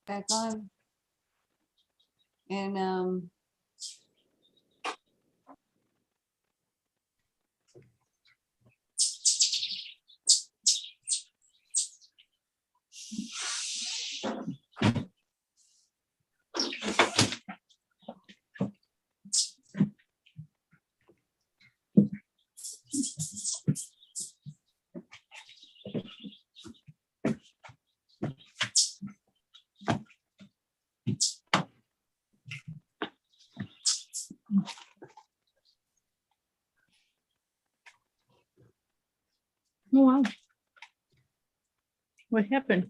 Back on. And Oh, wow. What happened?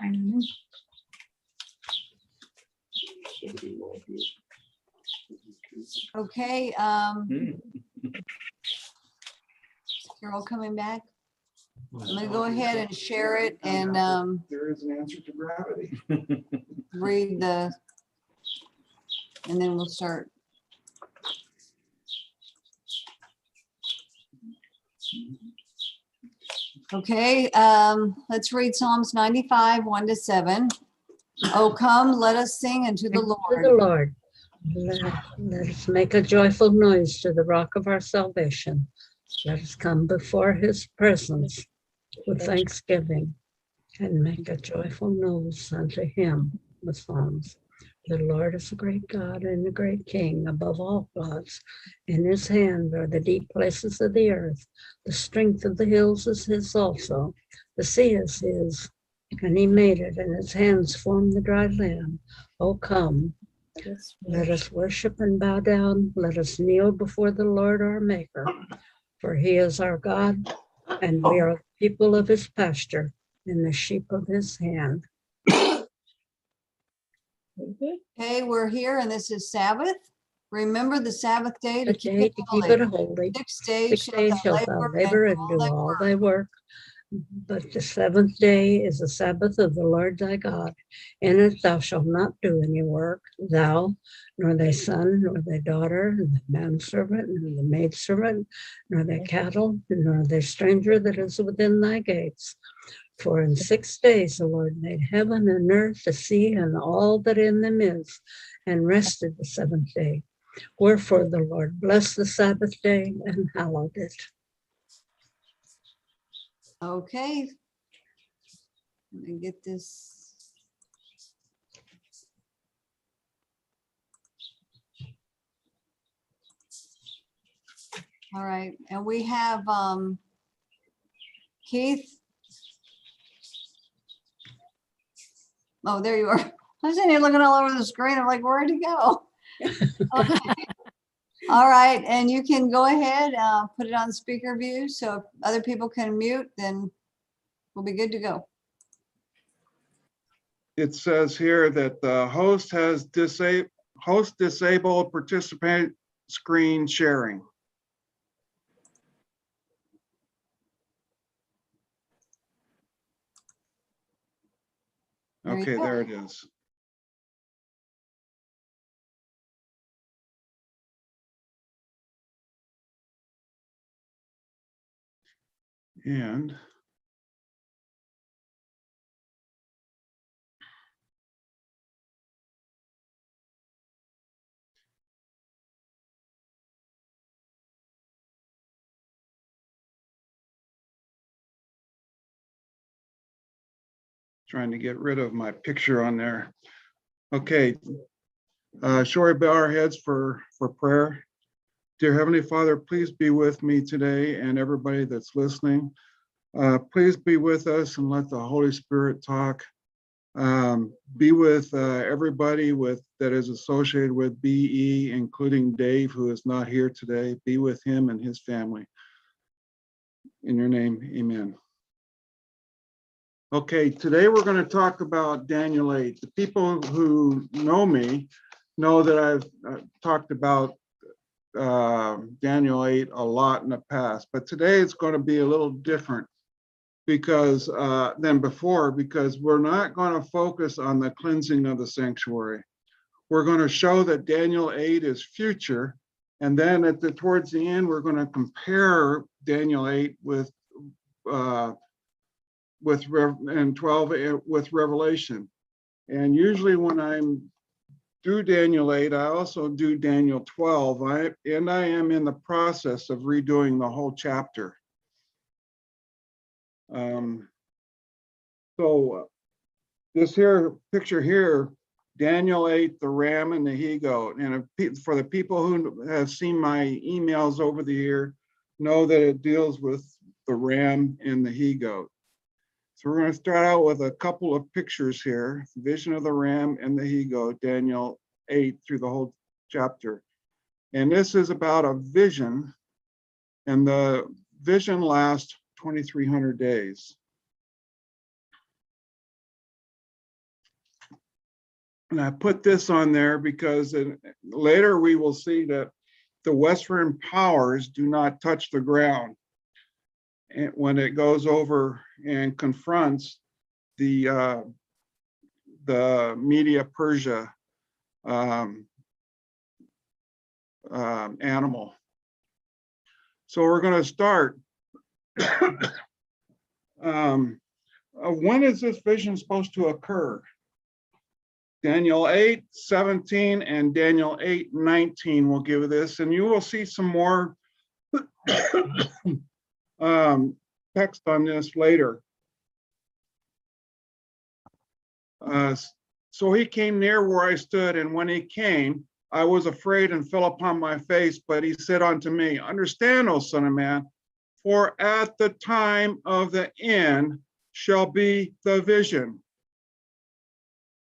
I don't know. okay, Carol coming back. I'm gonna go ahead and share it and There is an answer to gravity. read the, and then we'll start. Okay, let's read Psalms 95, 1-7. Oh, come, let us sing unto the To Lord. the Lord. Let us make a joyful noise to the rock of our salvation. Let us come before his presence with thanksgiving and make a joyful noise unto him with psalms. The Lord is a great God and a great King above all gods. In his hand are the deep places of the earth. The strength of the hills is his also. The sea is his, and he made it, and his hands formed the dry land. Oh, come, let us worship and bow down. Let us kneel before the Lord our Maker. For he is our God, and we are the people of his pasture and the sheep of his hand. Okay, we're here and this is Sabbath. Remember the Sabbath day to The keep day it to keep it holy. holy. 6 days 6 days shalt thou labor and do all thy work. But the seventh day is the Sabbath of the Lord thy God. In it thou shalt not do any work, thou, nor thy son, nor thy daughter, nor the manservant, nor the maidservant, nor thy cattle, nor the stranger that is within thy gates. For in 6 days the Lord made heaven and earth, the sea, and all that in them is, and rested the seventh day. Wherefore the Lord blessed the Sabbath day and hallowed it. Okay. Let me get this. All right, and we have Keith. Oh, there you are. I was sitting here looking all over the screen. I'm like, where'd he go? Okay. All right, and you can go ahead, put it on speaker view, so if other people can mute, then we'll be good to go. It says here that the host has disabled participant screen sharing. There you Okay, go. there it is. And trying to get rid of my picture on there. Okay, shall we bow our heads for prayer? Dear Heavenly Father, please be with me today and everybody that's listening. Please be with us and let the Holy Spirit talk. Be with everybody that is associated with BE, including Dave, who is not here today. Be with him and his family. In your name, amen. Okay, today we're going to talk about Daniel 8. The people who know me know that I've talked about Daniel 8 a lot in the past, but today it's going to be a little different because than before, because we're not going to focus on the cleansing of the sanctuary. We're going to show that Daniel 8 is future, and then towards the end, we're going to compare Daniel 8 with and 12 with Revelation. And usually when I'm do Daniel 8, I also do Daniel 12, and I am in the process of redoing the whole chapter. So this here picture here, Daniel 8, the ram and the he-goat. And for the people who have seen my emails over the year, know that it deals with the ram and the he-goat. So we're going to start out with a couple of pictures here, vision of the ram and the he-goat, Daniel 8 through the whole chapter. And this is about a vision, and the vision lasts 2,300 days. And I put this on there because later we will see that the Western powers do not touch the ground. And when it goes over and confronts the Media Persia animal. So we're going to start. When is this vision supposed to occur? Daniel 8:17 and Daniel 8:19 will give this, and you will see some more text on this later. So he came near where I stood, and when he came, I was afraid and fell upon my face, but he said unto me, understand, O son of man, for at the time of the end shall be the vision.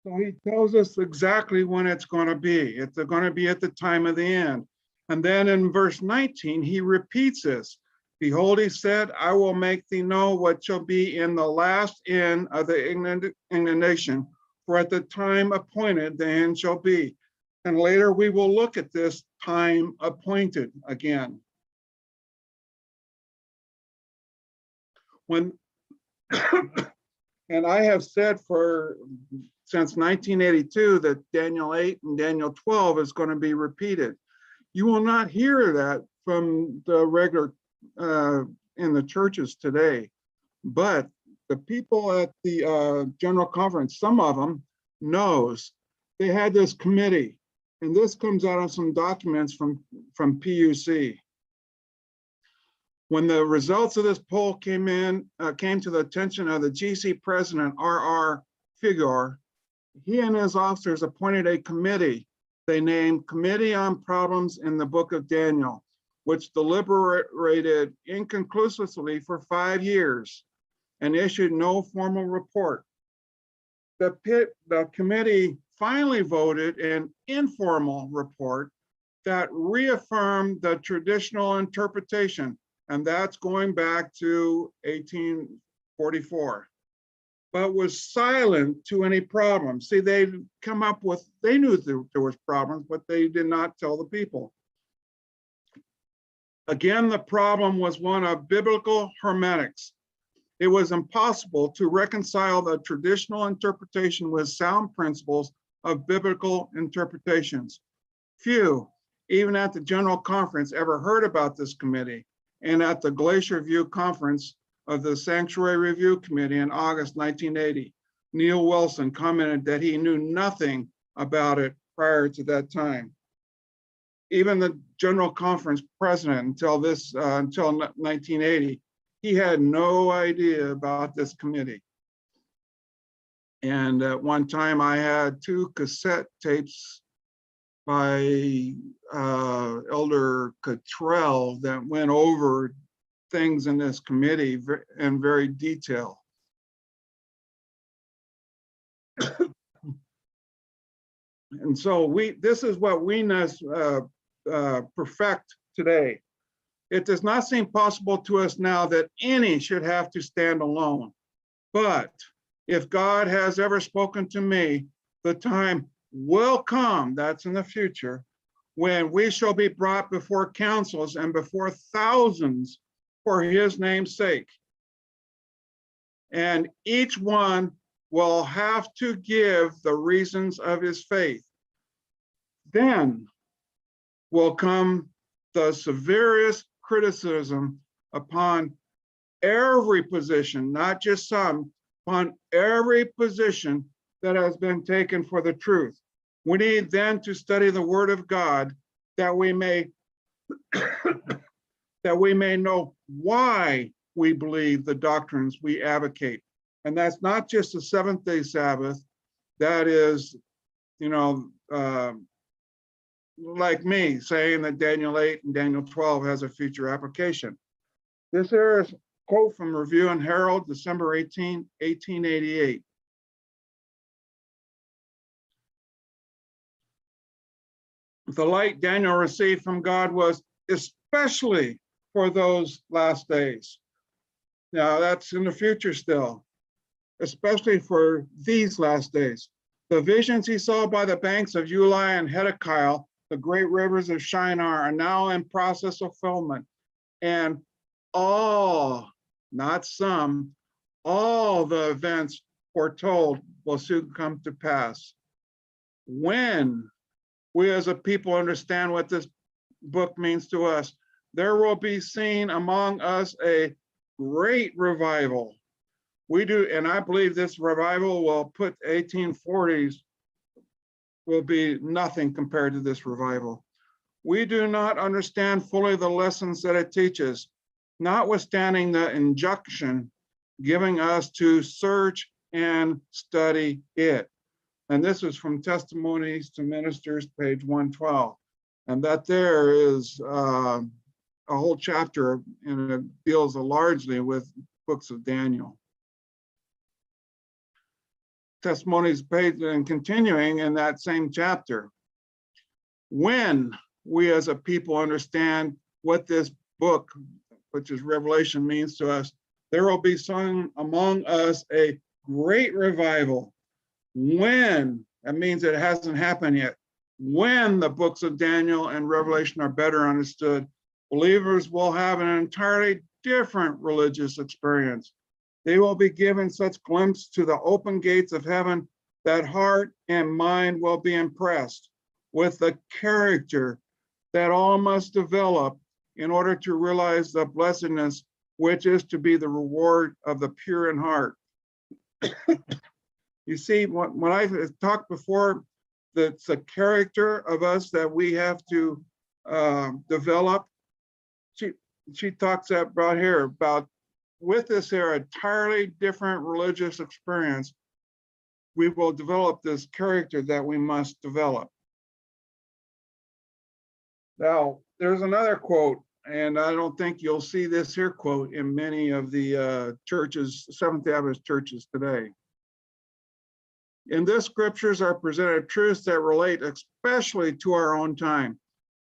So he tells us exactly when it's going to be. It's going to be at the time of the end. And then in verse 19, he repeats this. Behold, he said, I will make thee know what shall be in the last end of the indignation, for at the time appointed the end shall be. And later we will look at this time appointed again. When and I have said since 1982 that Daniel 8 and Daniel 12 is going to be repeated. You will not hear that from the regular in the churches today, but the people at the General Conference, some of them knows they had this committee, and this comes out of some documents from PUC. When the results of this poll came to the attention of the GC president, R.R. Figure, he and his officers appointed a committee they named Committee on Problems in the Book of Daniel, which deliberated inconclusively for 5 years and issued no formal report. The committee finally voted an informal report that reaffirmed the traditional interpretation, and that's going back to 1844, but was silent to any problems. See, they knew there was problems, but they did not tell the people. Again, the problem was one of biblical hermeneutics. It was impossible to reconcile the traditional interpretation with sound principles of biblical interpretations. Few, even at the General Conference, ever heard about this committee. And at the Glacier View Conference of the Sanctuary Review Committee in August 1980, Neil Wilson commented that he knew nothing about it prior to that time. Even the General Conference president, until 1980, he had no idea about this committee. And at one time I had 2 cassette tapes by Elder Cottrell that went over things in this committee in very detail. And so this is what we must perfect today. It does not seem possible to us now that any should have to stand alone. But if God has ever spoken to me, the time will come, that's in the future, when we shall be brought before councils and before thousands for his name's sake. And each one will have to give the reasons of his faith. Then will come the severest criticism upon every position, not just some, upon every position that has been taken for the truth. We need then to study the word of God that we may that we may know why we believe the doctrines we advocate. And that's not just the seventh-day Sabbath. That is, like me saying that Daniel 8 and Daniel 12 has a future application. This here is a quote from Review and Herald, December 18, 1888. The light Daniel received from God was especially for those last days. Now that's in the future still, especially for these last days. The visions he saw by the banks of Ulai and Hedekyle, the great rivers of Shinar, are now in process of fulfillment. And all, not some, all the events foretold will soon come to pass. When we as a people understand what this book means to us, there will be seen among us a great revival. We do, and I believe this revival will put 1840s will be nothing compared to this revival. We do not understand fully the lessons that it teaches, notwithstanding the injunction giving us to search and study it. And this is from Testimonies to Ministers, page 112. And that there is a whole chapter, and it deals largely with books of Daniel. Testimonies page, and continuing in that same chapter. When we as a people understand what this book, which is Revelation, means to us, there will be sung among us a great revival. When, that means it hasn't happened yet. When the books of Daniel and Revelation are better understood, believers will have an entirely different religious experience. They will be given such glimpse to the open gates of heaven that heart and mind will be impressed with the character that all must develop in order to realize the blessedness which is to be the reward of the pure in heart. You see, when I talked before, that's the character of us that we have to develop. She talks about here about with this here entirely different religious experience, we will develop this character that we must develop. Now, there's another quote, and I don't think you'll see this here quote in many of the churches, Seventh-day Adventist churches today. In this scriptures are presented truths that relate especially to our own time,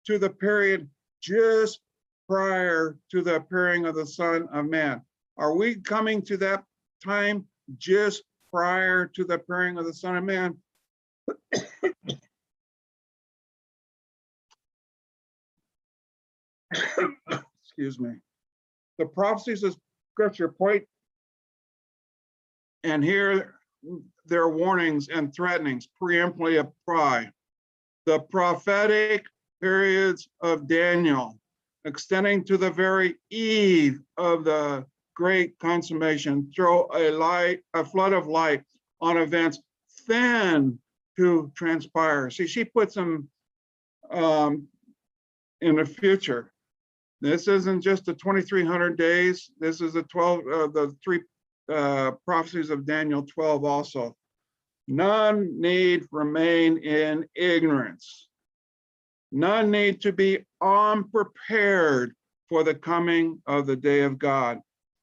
to the period just prior to the appearing of the Son of Man. Are we coming to that time just prior to the appearing of the Son of Man? Excuse me. The prophecies of Scripture point, and here their warnings and threatenings preemptively apply. The prophetic periods of Daniel, extending to the very eve of the great consummation, throw a flood of light on events then to transpire. See, she puts them in the future. This isn't just the 2,300 days. This is the three prophecies of Daniel 12 also. None need remain in ignorance. None need to be unprepared for the coming of the day of God.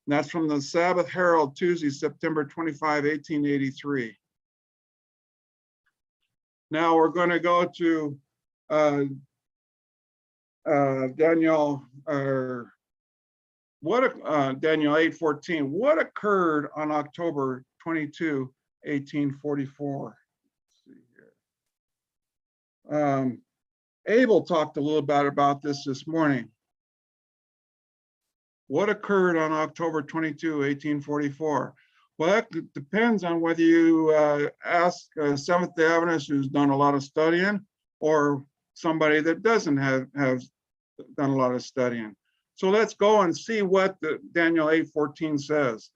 And that's from the Sabbath Herald, Tuesday, September 25, 1883. Now we're going to go to Daniel, Daniel 8:14. What occurred on October 22, 1844? Let's see here. Abel talked a little bit about this morning. What occurred on October 22, 1844? Well, that depends on whether you ask a Seventh-day Adventist who's done a lot of studying or somebody that doesn't have done a lot of studying. So let's go and see what the Daniel 8:14 says.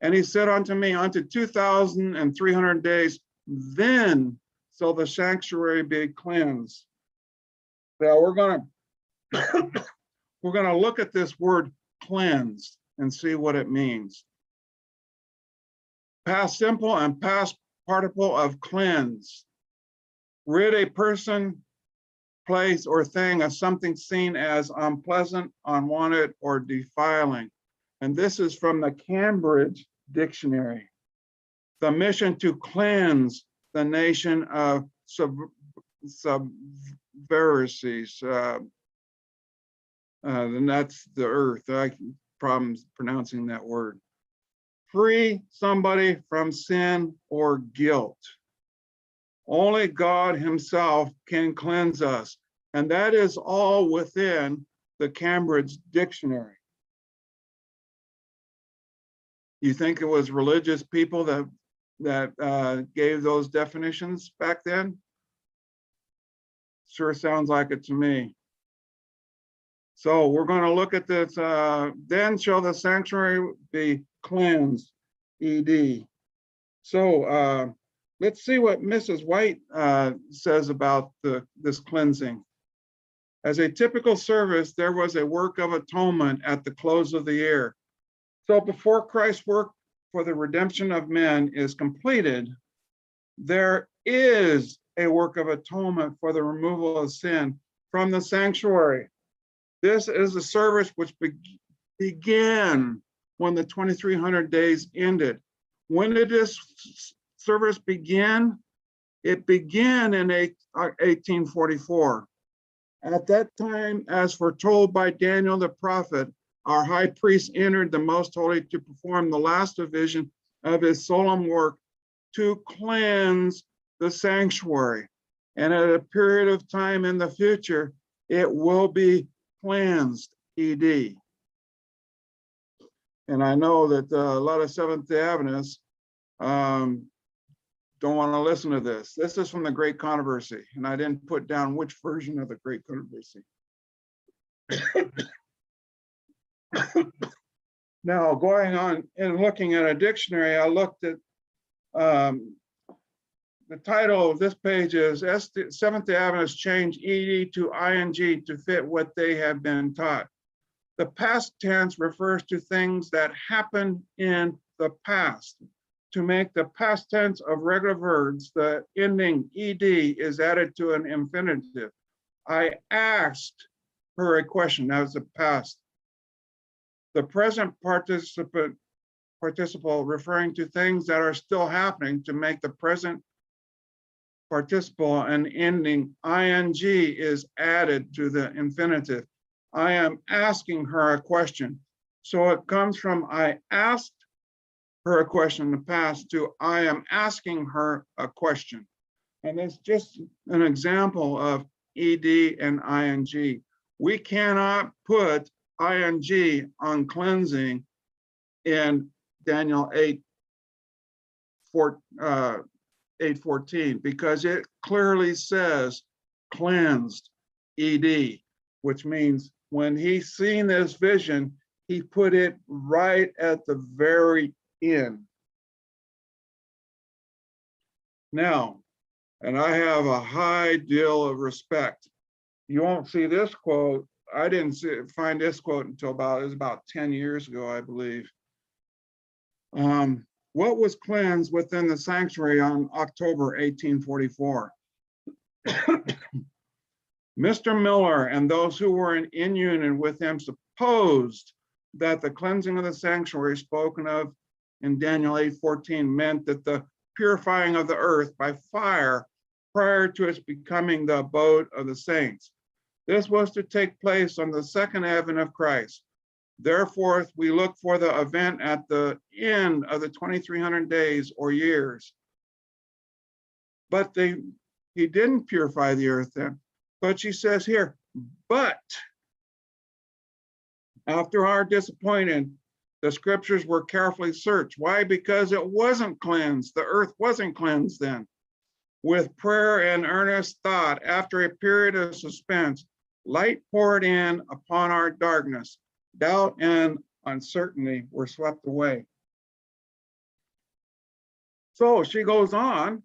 And he said unto me, unto 2,300 days, then shall the sanctuary be cleansed. Now we're gonna look at this word cleansed and see what it means. Past simple and past participle of cleanse. Rid a person, place, or thing of something seen as unpleasant, unwanted, or defiling. And this is from the Cambridge Dictionary. The mission to cleanse the nation of subversies. And that's the earth. I have problems pronouncing that word. Free somebody from sin or guilt. Only God himself can cleanse us. And that is all within the Cambridge Dictionary. You think it was religious people that gave those definitions back then? Sure sounds like it to me. So we're going to look at this. Then shall the sanctuary be cleansed, ED. So let's see what Mrs. White says about this cleansing. As a typical service, there was a work of atonement at the close of the year. So before Christ's work for the redemption of men is completed, there is a work of atonement for the removal of sin from the sanctuary. This is a service which began when the 2,300 days ended. When did this service begin? It began in 1844. At that time, as foretold by Daniel the prophet, our high priest entered the most holy to perform the last division of his solemn work to cleanse the sanctuary. And at a period of time in the future, it will be cleansed, ED. And I know that a lot of Seventh-day Adventists don't want to listen to this. This is from the Great Controversy, and I didn't put down which version of the Great Controversy. Now, going on and looking at a dictionary, I looked at the title of this page is Seventh-day Adventists change ED to ING to fit what they have been taught. The past tense refers to things that happened in the past. To make the past tense of regular verbs, the ending ED is added to an infinitive. I asked her a question. That was the past. The present participle referring to things that are still happening to make the present participle and ending ing is added to the infinitive. I am asking her a question. So it comes from I asked her a question in the past to I am asking her a question. And it's just an example of ED and ING. We cannot put ING on cleansing in Daniel 8:14 because it clearly says cleansed, ED, which means when he seen this vision, he put it right at the very end. Now, and I have a high deal of respect. You won't see this quote. I didn't find this quote until it was about 10 years ago, I believe. What was cleansed within the sanctuary on October 1844? Mr. Miller and those who were in union with him supposed that the cleansing of the sanctuary spoken of in Daniel 8:14 meant that the purifying of the earth by fire prior to its becoming the abode of the saints. This was to take place on the second advent of Christ. Therefore, we look for the event at the end of the 2,300 days or years. But he didn't purify the earth then. But she says here, but after our disappointment, the scriptures were carefully searched. Why? Because it wasn't cleansed. The earth wasn't cleansed then. With prayer and earnest thought, after a period of suspense, light poured in upon our darkness. Doubt and uncertainty were swept away. So she goes on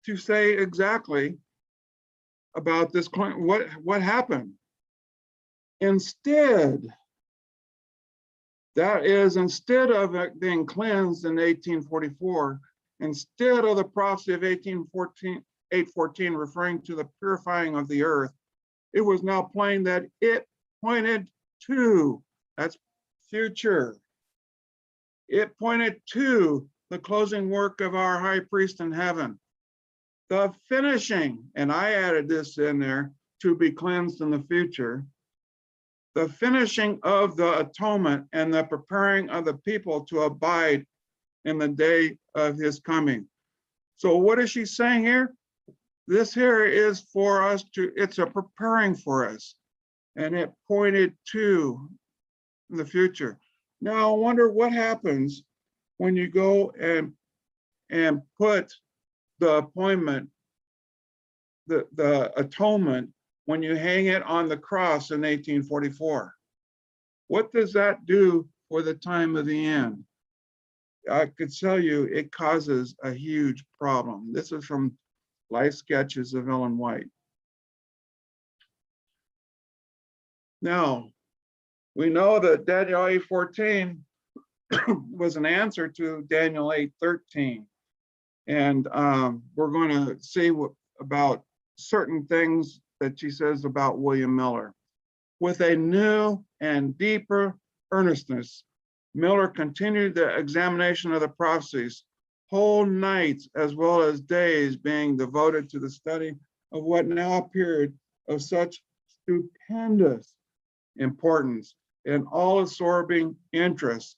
to say exactly about this, what happened. Instead, that is, instead of it being cleansed in 1844, instead of the prophecy of 814 referring to the purifying of the earth, it was now plain that it pointed to, that's future, it pointed to the closing work of our high priest in heaven. The finishing, and I added this in there, to be cleansed in the future, the finishing of the atonement and the preparing of the people to abide in the day of his coming. So what is she saying here? This here is for us to, it's a preparing for us, and it pointed to the future. Now I wonder what happens when you go and put the appointment, the atonement, when you hang it on the cross in 1844. What does that do for the time of the end? I could tell you it causes a huge problem. This is from Life Sketches of Ellen White. Now, we know that Daniel 8:14 was an answer to Daniel 8:13. And we're going to see about certain things that she says about William Miller. With a new and deeper earnestness, Miller continued the examination of the prophecies, whole nights as well as days being devoted to the study of what now appeared of such stupendous importance and all-absorbing interest.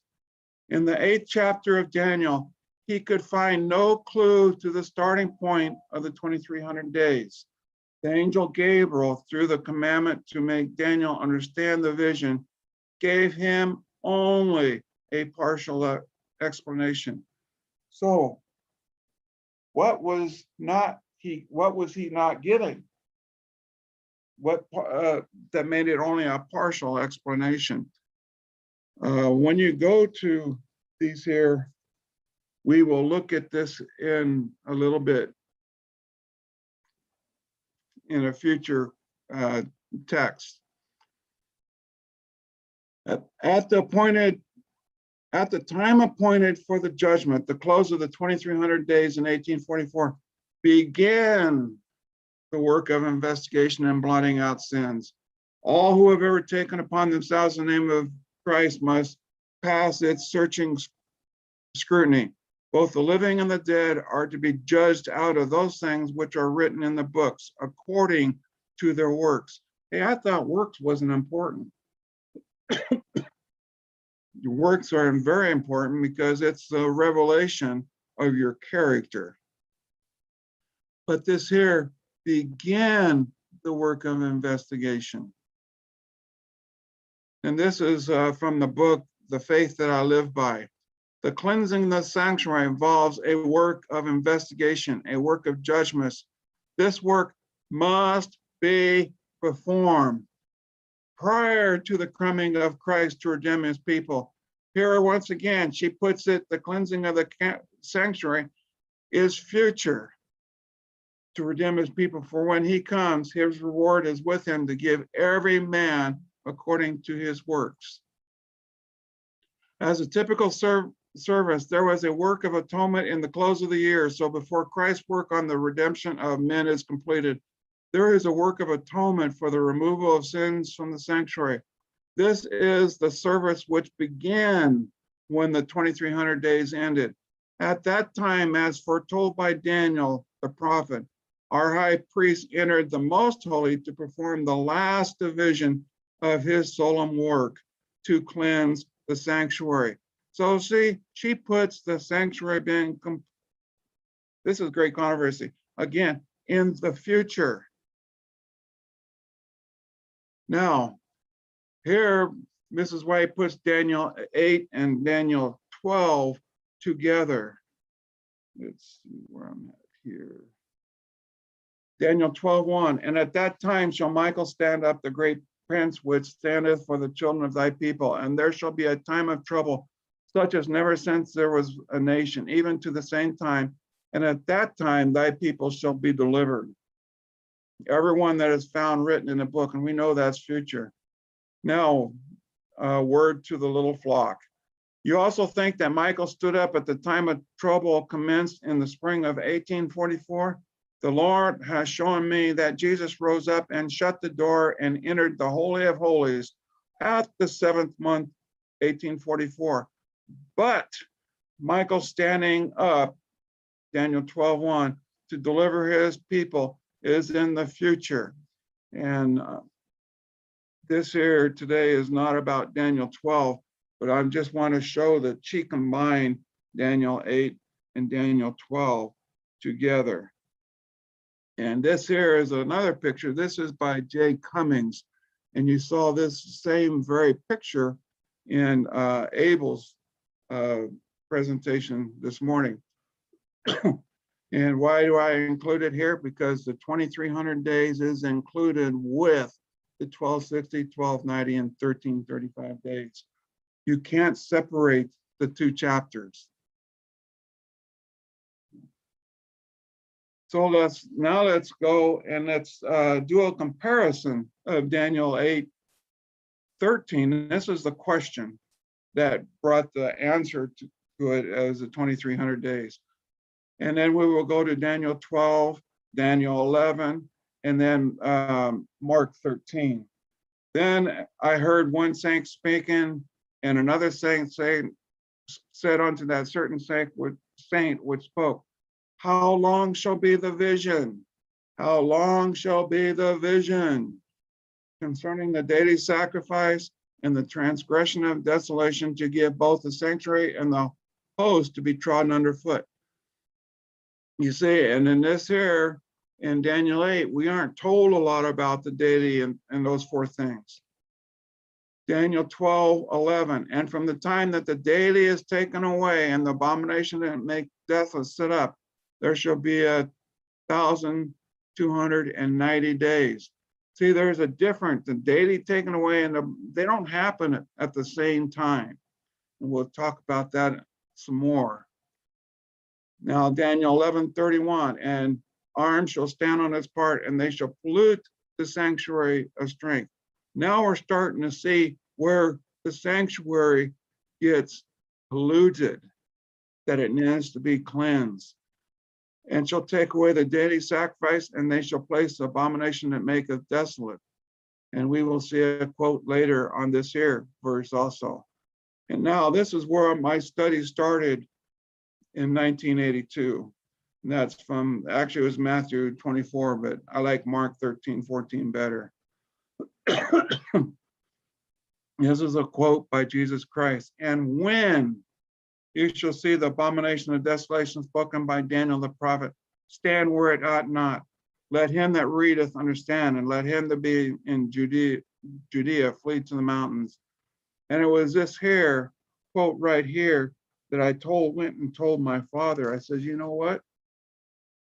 In the 8th chapter of Daniel, he could find no clue to the starting point of the 2300 days. The angel Gabriel, through the commandment to make Daniel understand the vision, gave him only a partial explanation. So, what was he not getting? What that made it only a partial explanation? When you go to these here, we will look at this in a little bit in a future text. At the time appointed for the judgment, the close of the 2300 days in 1844, began the work of investigation and blotting out sins. All who have ever taken upon themselves the name of Christ must pass its searching scrutiny. Both the living and the dead are to be judged out of those things which are written in the books according to their works. Hey, I thought works wasn't important. Your works are very important because it's the revelation of your character. But this here began the work of investigation. And this is from the book, The Faith That I Live By. The cleansing of the sanctuary involves a work of investigation, a work of judgment. This work must be performed prior to the coming of Christ to redeem his people. Here, once again, she puts it, the cleansing of the sanctuary is future to redeem his people. For when he comes, his reward is with him to give every man according to his works. As a typical service, there was a work of atonement in the close of the year. So before Christ's work on the redemption of men is completed, there is a work of atonement for the removal of sins from the sanctuary. This is the service which began when the 2300 days ended. At that time, as foretold by Daniel the prophet, our high priest entered the most holy to perform the last division of his solemn work to cleanse the sanctuary. So see, she puts the sanctuary being, this is great controversy, again, in the future. Now, here, Mrs. White puts Daniel 8 and Daniel 12 together. Let's see where I'm at here. Daniel 12:1. And at that time shall Michael stand up, the great prince, which standeth for the children of thy people. And there shall be a time of trouble, such as never since there was a nation, even to the same time. And at that time thy people shall be delivered. Everyone that is found written in the book, and we know that's future. Now, word to the little flock. You also think that Michael stood up at the time of trouble commenced in the spring of 1844? The Lord has shown me that Jesus rose up and shut the door and entered the Holy of Holies at the 7th month, 1844. But Michael standing up, Daniel 12:1, to deliver his people is in the future. And this here today is not about Daniel 12, but I just want to show that she combined Daniel 8 and Daniel 12 together. And this here is another picture. This is by Jay Cummings. And you saw this same very picture in Abel's presentation this morning. And why do I include it here? Because the 2300 days is included with the 1260, 1290, and 1335 days. You can't separate the two chapters. So let's go and let's do a comparison of Daniel 8:13. This is the question that brought the answer to it as the 2300 days. And then we will go to Daniel 12, Daniel 11, and then Mark 13. Then I heard one saint speaking, and another saint said unto that certain saint which spoke, how long shall be the vision? How long shall be the vision concerning the daily sacrifice and the transgression of desolation, to give both the sanctuary and the host to be trodden underfoot? You see, and in this here, in Daniel 8, we aren't told a lot about the deity and those four things. Daniel 12:11, and from the time that the deity is taken away and the abomination that make deathless set up, there shall be 1,290 days. See, there's a difference. The deity taken away, and they don't happen at the same time. And we'll talk about that some more. Now, Daniel 11:31, and arms shall stand on its part, and they shall pollute the sanctuary of strength. Now we're starting to see where the sanctuary gets polluted, that it needs to be cleansed. And shall take away the daily sacrifice, and they shall place the abomination that maketh desolate. And we will see a quote later on this here verse also. And now this is where my study started in 1982. And that's from, actually it was Matthew 24, but I like Mark 13:14 better. This is a quote by Jesus Christ. And when you shall see the abomination of desolation spoken by Daniel the prophet, stand where it ought not. Let him that readeth understand, and let him that be in Judea flee to the mountains. And it was this here quote right here that I went and told my father. I said, you know what?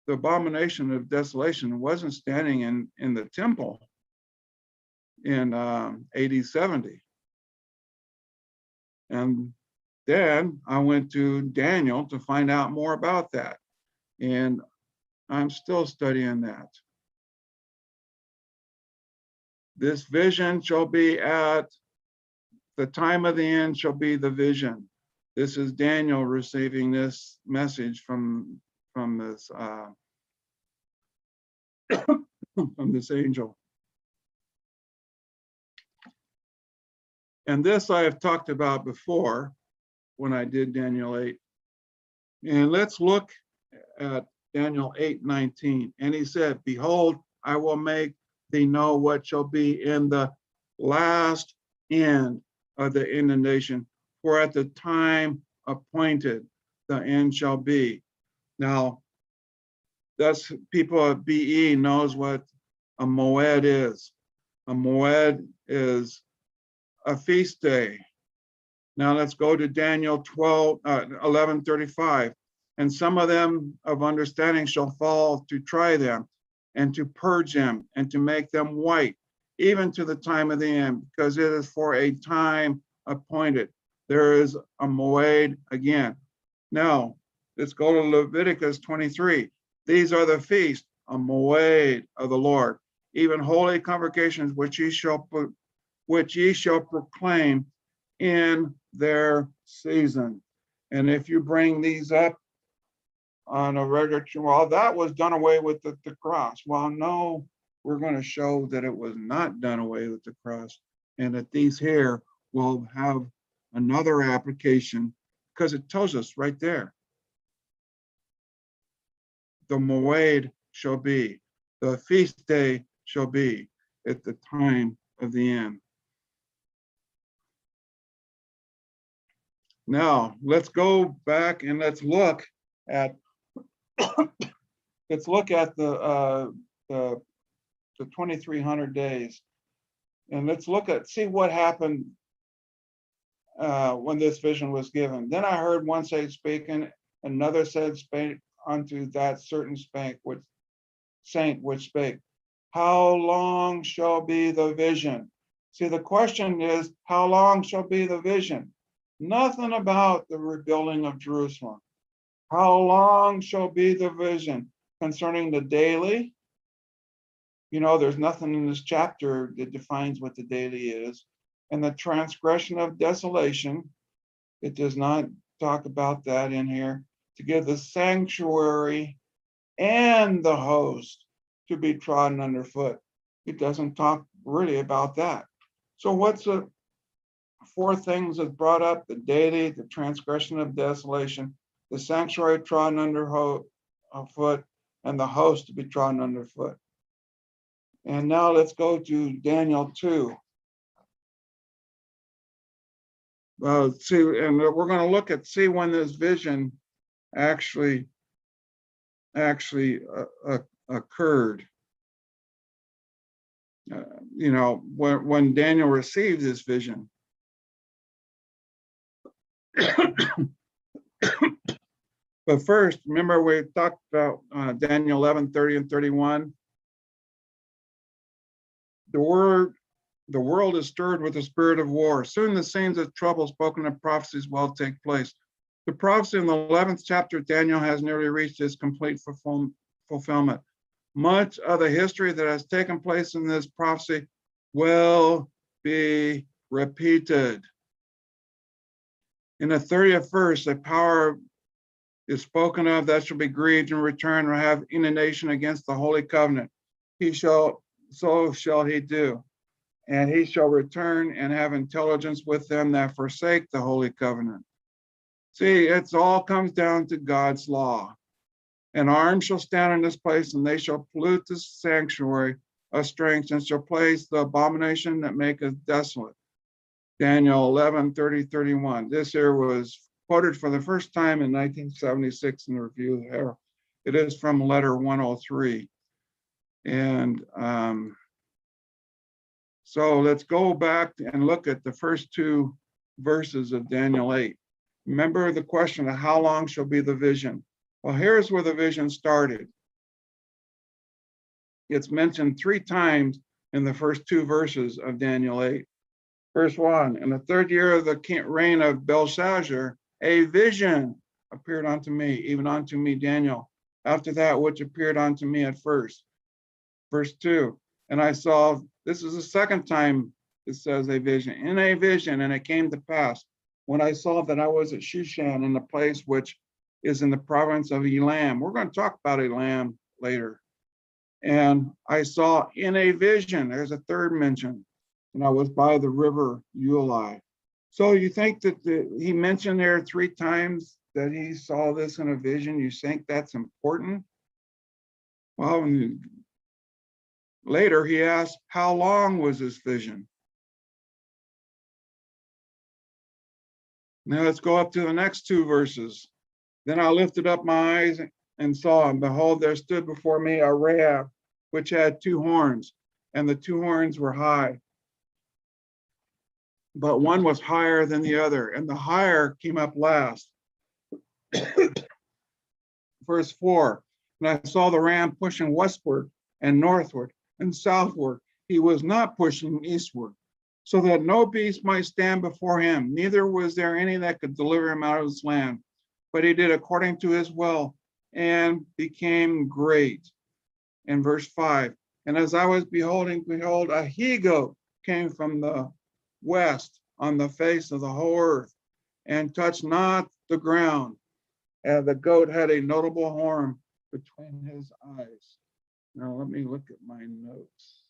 The abomination of desolation wasn't standing in the temple in AD 70. And then I went to Daniel to find out more about that. And I'm still studying that. This vision shall be at the time of the end shall be the vision. This is Daniel receiving this message from this from this angel. And this I have talked about before when I did Daniel 8. And let's look at Daniel 8:19. And he said, behold, I will make thee know what shall be in the last end of the inundation, for at the time appointed the end shall be. Now, that's people at BE knows what a moed is. A moed is a feast day. Now let's go to Daniel 11:35. And some of them of understanding shall fall to try them and to purge them and to make them white, even to the time of the end, because it is for a time appointed. There is a moed again. Now let's go to Leviticus 23. These are the feasts, a moed of the Lord, even holy convocations which ye shall proclaim in their season. And if you bring these up on a regular, well, that was done away with at the cross. Well, no, we're going to show that it was not done away with the cross, and that these here will have another application, because it tells us right there. The moed shall be, the feast day shall be at the time of the end. Now let's go back and let's look at the 2300 days, and let's see what happened when this vision was given. Then I heard one say, speaking, another said, spake unto that certain saint which spake, how long shall be the vision? See, the question is, how long shall be the vision? Nothing about the rebuilding of Jerusalem. How long shall be the vision concerning the daily? You know, there's nothing in this chapter that defines what the daily is. And the transgression of desolation, it does not talk about that in here. To give the sanctuary and the host to be trodden underfoot. It doesn't talk really about that. So what's the four things that's brought up? The daily, the transgression of desolation, the sanctuary trodden underfoot, and the host to be trodden underfoot. And now let's go to Daniel 2. See, and we're going to look at see when this vision actually occurred. You know, when Daniel received this vision. But first, remember we talked about Daniel 11:30 and 31. The world is stirred with the spirit of war. Soon the scenes of trouble spoken in prophecies will take place. The prophecy in the 11th chapter of Daniel has nearly reached its complete fulfillment. Much of the history that has taken place in this prophecy will be repeated. In the 30th verse, a power is spoken of that shall be grieved and return or have indignation against the holy covenant. So shall he do. And he shall return and have intelligence with them that forsake the holy covenant. See, it's all comes down to God's law. An arm shall stand in this place, and they shall pollute the sanctuary of strength, and shall place the abomination that maketh desolate. Daniel 11:30, 31. This here was quoted for the first time in 1976 in the Review of the Herald. It is from letter 103. And so let's go back and look at the first two verses of Daniel 8. Remember the question of how long shall be the vision? Well, here's where the vision started. It's mentioned 3 times in the first 2 verses of Daniel 8. Verse 1, in the 3rd year of the reign of Belshazzar, a vision appeared unto me, even unto me, Daniel, after that which appeared unto me at first. Verse 2, and I saw, this is the 2nd time it says a vision, in a vision, and it came to pass, when I saw that I was at Shushan, in the place which is in the province of Elam. We're going to talk about Elam later. And I saw in a vision, there's a 3rd mention, and I was by the river Ulai. So you think that he mentioned there 3 times that he saw this in a vision? You think that's important? Well, later he asked, how long was this vision? Now let's go up to the next 2 verses. Then I lifted up my eyes and saw, and behold, there stood before me a ram, which had 2 horns. and the two horns were high. But one was higher than the other, and the higher came up last. Verse 4, and I saw the ram pushing westward and northward and southward. He was not pushing eastward, so that no beast might stand before him, neither was there any that could deliver him out of his land. But he did according to his will and became great. In verse 5, and as I was beholding, behold, a he-goat came from the west on the face of the whole earth, and touched not the ground. And the goat had a notable horn between his eyes. Now let me look at my notes.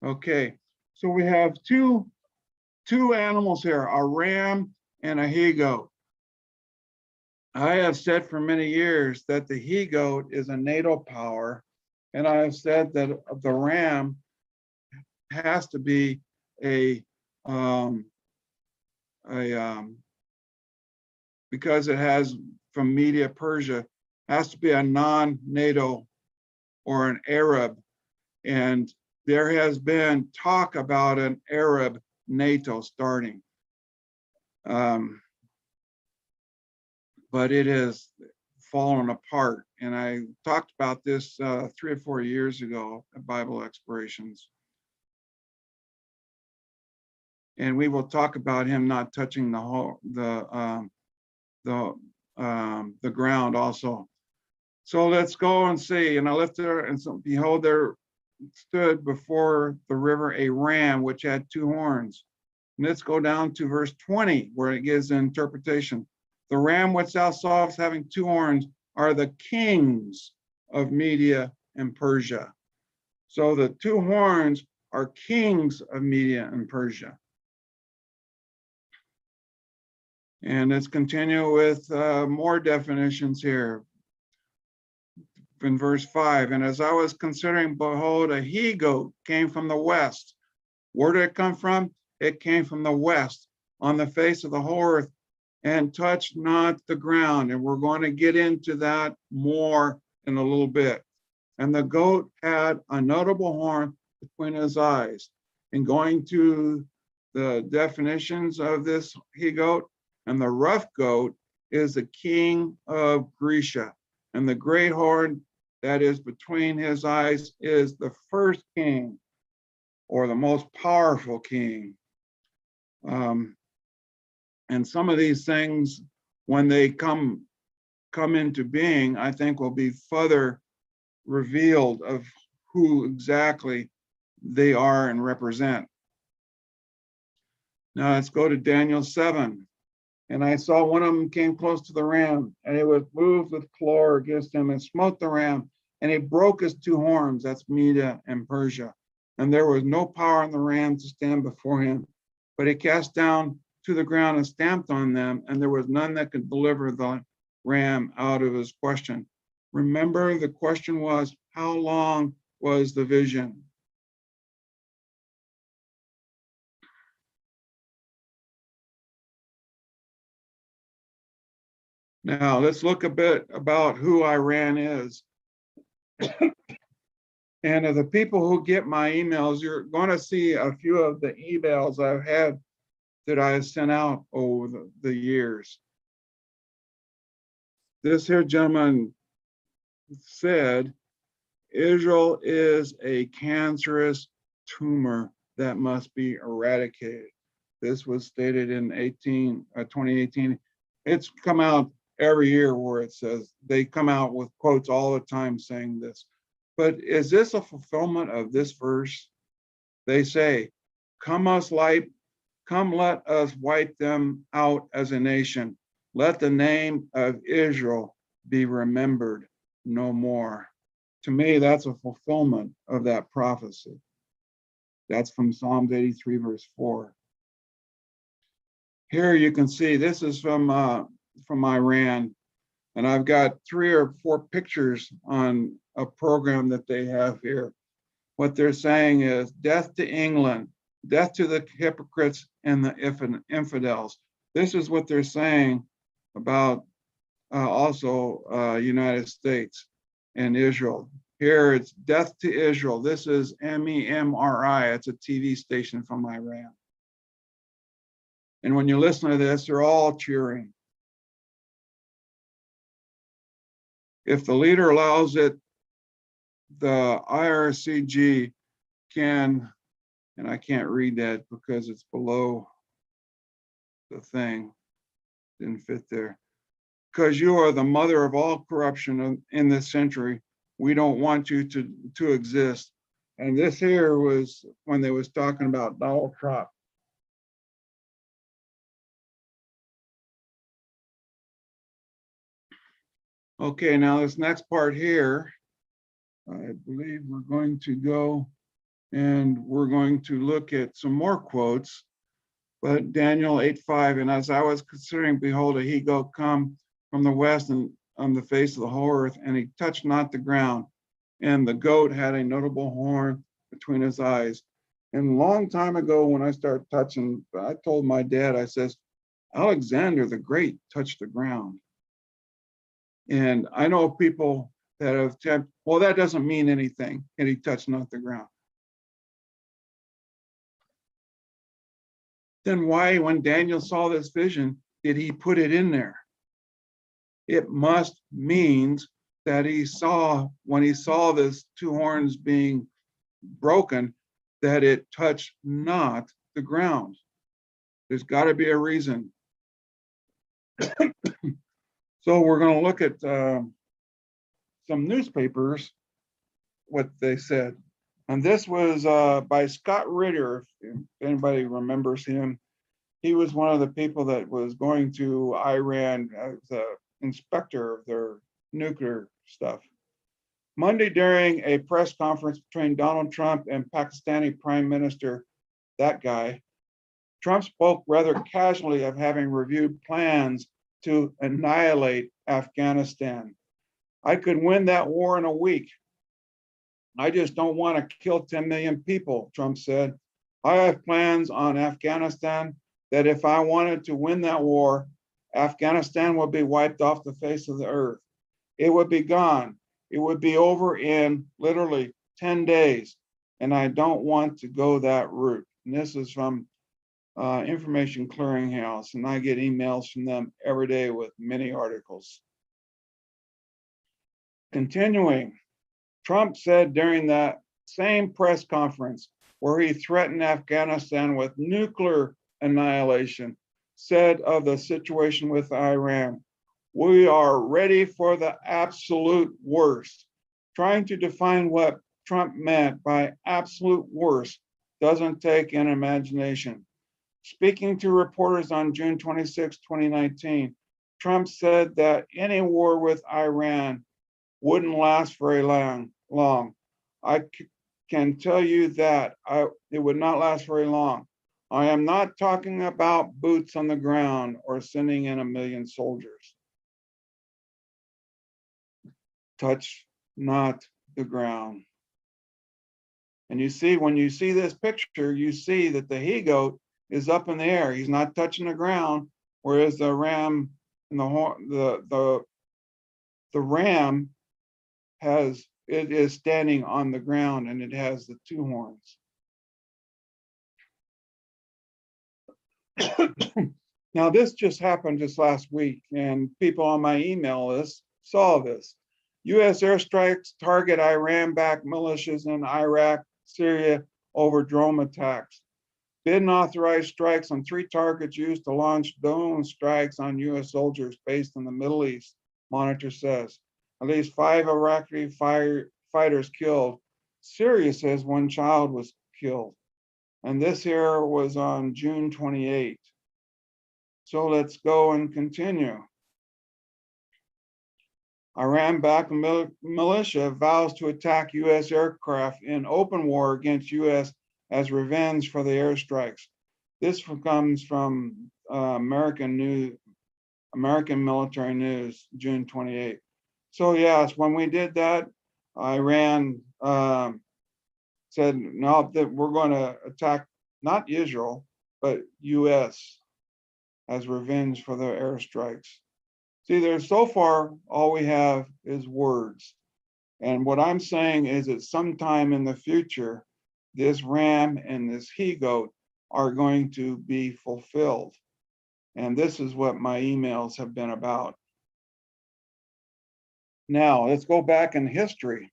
Okay, so we have two animals here, a ram and a he-goat. I have said for many years that the he-goat is a natal power, and I have said that the ram has to be because it has from Media Persia, has to be a non-natal or an Arab, and there has been talk about an Arab NATO starting. But it has fallen apart. And I talked about this 3 or 4 years ago at Bible Explorations. And we will talk about him not touching the ground also. So let's go and see. And I lifted her, and so behold, there stood before the river a ram which had two horns. And let's go down to verse 20, where it gives an interpretation. The ram which thou sawest having two horns are the kings of Media and Persia. So the two horns are kings of Media and Persia. And let's continue with more definitions here. In verse 5, and as I was considering, behold, a he-goat came from the west. Where did it come from? It came from the west, on the face of the whole earth, and touched not the ground. And we're going to get into that more in a little bit. And the goat had a notable horn between his eyes. And going to the definitions of this he-goat, and the rough goat is the king of Grecia. And the great horn that is between his eyes is the first king, or the most powerful king. And some of these things, when they come into being, I think will be further revealed of who exactly they are and represent. Now let's go to Daniel 7. And I saw one of them came close to the ram, and it was moved with claw against him and smote the ram, and he broke his two horns, that's Media and Persia. And there was no power in the ram to stand before him, but he cast down to the ground and stamped on them, and there was none that could deliver the ram out of his question. Remember, the question was, how long was the vision? Now, let's look a bit about who Iran is. And of the people who get my emails, you're going to see a few of the emails I've had that I have sent out over the years. This here gentleman said, Israel is a cancerous tumor that must be eradicated. This was stated in 2018. It's come out every year where it says, they come out with quotes all the time saying this. But is this a fulfillment of this verse? They say, come let us wipe them out as a nation. Let the name of Israel be remembered no more. To me, that's a fulfillment of that prophecy. That's from Psalms 83, verse 4. Here you can see, this is from Iran, and I've got 3 or 4 pictures on a program that they have here. What they're saying is, death to England, death to the hypocrites and the infidels. This is what they're saying about also United States and Israel. Here it's Death to Israel. This is MEMRI. It's a TV station from Iran. And when you listen to this, they're all cheering. If the leader allows it, the IRCG can, and I can't read that because it's below the thing, didn't fit there. Because you are the mother of all corruption in this century. We don't want you to exist. And this here was when they was talking about Donald Trump. Okay, now this next part here, I believe we're going to go and we're going to look at some more quotes. But Daniel 8:5, and as I was considering, behold, a he-goat come from the west and on the face of the whole earth, and he touched not the ground. And the goat had a notable horn between his eyes. And a long time ago, when I started touching, I told my dad, I says, Alexander the Great touched the ground. And I know people that have said, well, that doesn't mean anything, and he touched not the ground. Then why, when Daniel saw this vision, did he put it in there? It must means that he saw, when he saw this two horns being broken, that it touched not the ground. There's got to be a reason. So we're going to look at some newspapers, what they said. And this was by Scott Ritter, if anybody remembers him. He was one of the people that was going to Iran as an inspector of their nuclear stuff. Monday, during a press conference between Donald Trump and Pakistani Prime Minister, that guy, Trump spoke rather casually of having reviewed plans to annihilate Afghanistan. I could win that war in a week. I just don't want to kill 10 million people, Trump said. I have plans on Afghanistan that if I wanted to win that war, Afghanistan would be wiped off the face of the earth. It would be gone. It would be over in literally 10 days. And I don't want to go that route. And this is from Information Clearinghouse, and I get emails from them every day with many articles. Continuing, Trump said during that same press conference where he threatened Afghanistan with nuclear annihilation, said of the situation with Iran, we are ready for the absolute worst. Trying to define what Trump meant by absolute worst doesn't take an imagination. Speaking to reporters on June 26, 2019, Trump said that any war with Iran wouldn't last very long. I can tell you that it would not last very long. I am not talking about boots on the ground or sending in 1 million soldiers. Touch not the ground. And you see, when you see this picture, you see that the he-goat is up in the air. He's not touching the ground, whereas the ram and the ram it is standing on the ground, and it has the two horns. Now, this just happened just last week, and people on my email list saw this. U.S. airstrikes target Iran-backed militias in Iraq, Syria over drone attacks. Biden authorized strikes on 3 targets used to launch drone strikes on U.S. soldiers based in the Middle East, Monitor says. At least 5 Iraqi fighters killed. Syria says 1 child was killed. And this here was on June 28. So let's go and continue. Iran-backed militia vows to attack U.S. aircraft in open war against U.S. as revenge for the airstrikes. This comes from American Military News, June 28. So yes, when we did that, Iran said, no, that we're going to attack not Israel, but U.S. as revenge for their airstrikes. See, there's so far, all we have is words. And what I'm saying is that sometime in the future, this ram and this he-goat are going to be fulfilled. And this is what my emails have been about. Now, let's go back in history.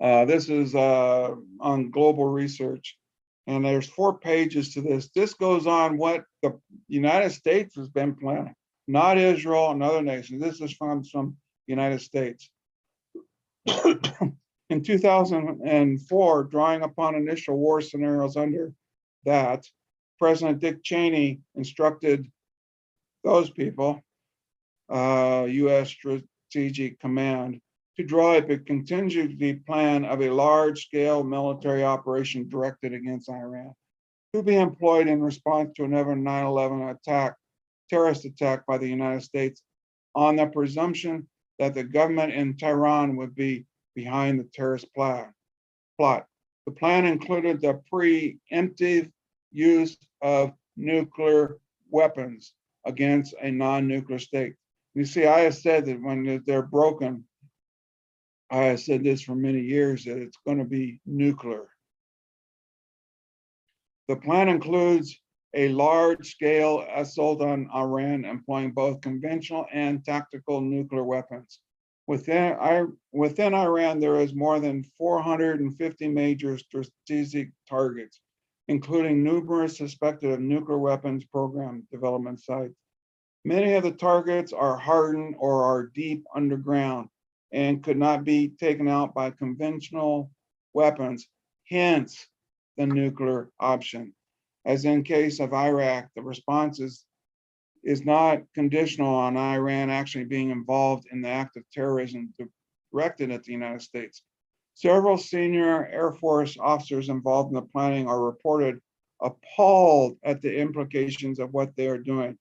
This is on global research, and there's 4 pages to this. This goes on what the United States has been planning, not Israel and other nations. This is from some United States. In 2004, drawing upon initial war scenarios under that, President Dick Cheney instructed those people, U.S. Strategic Command, to draw up a contingency plan of a large-scale military operation directed against Iran, to be employed in response to another 9/11 attack, terrorist attack by the United States, on the presumption that the government in Tehran would be behind the terrorist plot. The plan included the preemptive use of nuclear weapons against a non-nuclear state. You see, I have said that when they're broken, I have said this for many years, that it's going to be nuclear. The plan includes a large-scale assault on Iran, employing both conventional and tactical nuclear weapons. Within Iran, there is more than 450 major strategic targets, including numerous suspected of nuclear weapons program development sites. Many of the targets are hardened or are deep underground and could not be taken out by conventional weapons, hence the nuclear option. As in case of Iraq, the response is not conditional on Iran actually being involved in the act of terrorism directed at the United States. Several senior Air Force officers involved in the planning are reported appalled at the implications of what they are doing,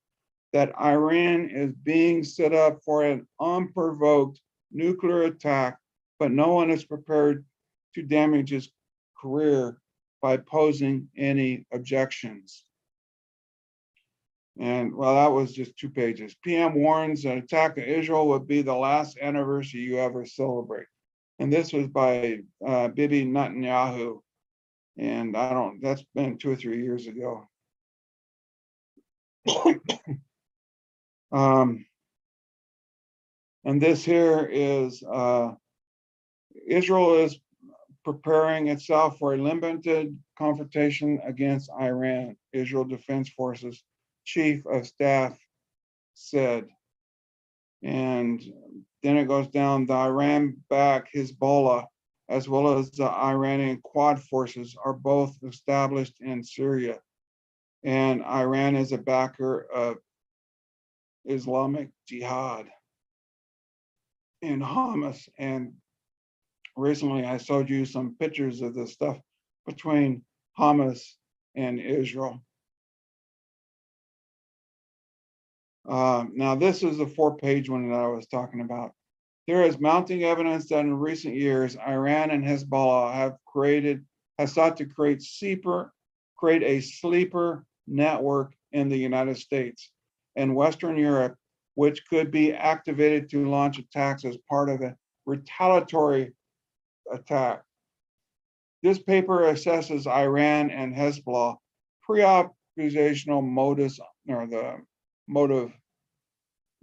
that Iran is being set up for an unprovoked nuclear attack, but no one is prepared to damage his career by posing any objections. And well, that was just 2 pages. PM warns an attack on Israel would be the last anniversary you ever celebrate. And this was by Bibi Netanyahu. And that's been 2 or 3 years ago. And this here is Israel is preparing itself for a limited confrontation against Iran, Israel Defense Forces Chief of Staff said. And then it goes down, the Iran-backed Hezbollah, as well as the Iranian Quad forces, are both established in Syria. And Iran is a backer of Islamic Jihad in Hamas. And recently I showed you some pictures of the stuff between Hamas and Israel. Now this is the 4-page one that I was talking about. There is mounting evidence that in recent years, Iran and Hezbollah have sought to create a sleeper network in the United States and Western Europe, which could be activated to launch attacks as part of a retaliatory attack. This paper assesses Iran and Hezbollah pre-oppositional modus, or the motive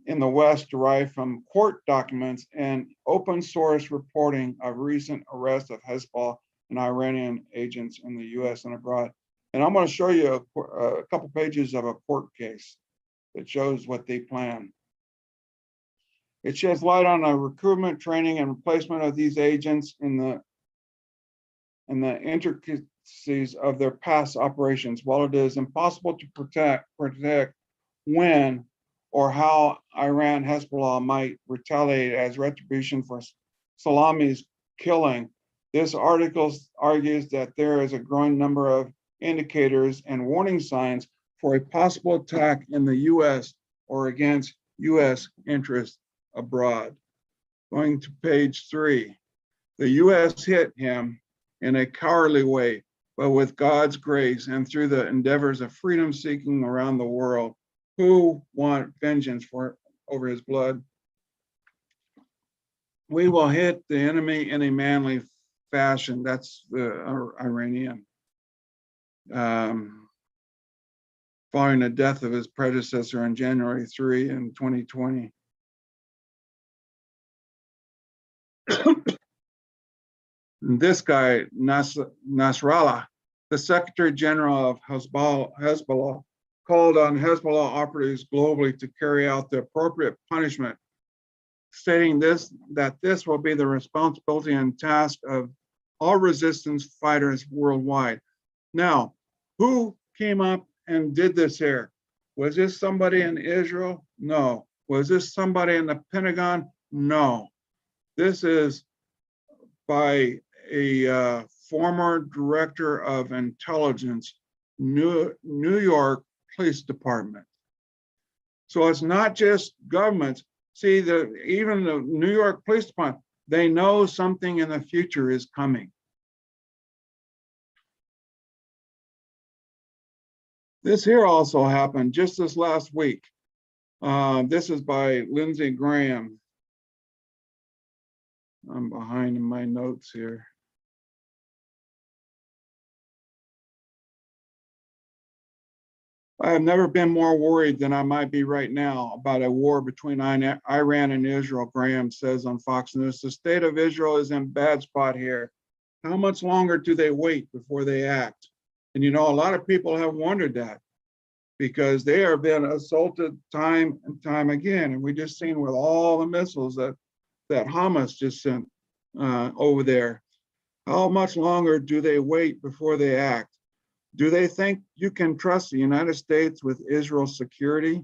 in the West, derived from court documents and open source reporting of recent arrests of Hezbollah and Iranian agents in the US and abroad. And I'm going to show you a couple pages of a court case that shows what they plan. It sheds light on the recruitment, training, and replacement of these agents in the intricacies of their past operations. While it is impossible to predict when or how Iran Hezbollah might retaliate as retribution for Salami's killing, this article argues that there is a growing number of indicators and warning signs for a possible attack in the US or against US interests abroad. Going to page 3. The US hit him in a cowardly way, but with God's grace and through the endeavors of freedom seeking around the world, who want vengeance over his blood. We will hit the enemy in a manly fashion. That's the Iranian. Following the death of his predecessor on January 3 in 2020. This guy, Nasrallah, the Secretary General of Hezbollah, called on Hezbollah operatives globally to carry out the appropriate punishment, stating that this will be the responsibility and task of all resistance fighters worldwide. Now, who came up and did this here? Was this somebody in Israel? No. Was this somebody in the Pentagon? No. This is by a former director of intelligence, New York Police Department. So it's not just governments. See, even the New York Police Department, they know something in the future is coming. This here also happened just this last week. This is by Lindsey Graham. I'm behind in my notes here. I have never been more worried than I might be right now about a war between Iran and Israel, Graham says on Fox News. The state of Israel is in a bad spot here. How much longer do they wait before they act? And you know, a lot of people have wondered that because they are being assaulted time and time again. And we just seen with all the missiles that Hamas just sent over there. How much longer do they wait before they act? Do they think you can trust the United States with Israel's security?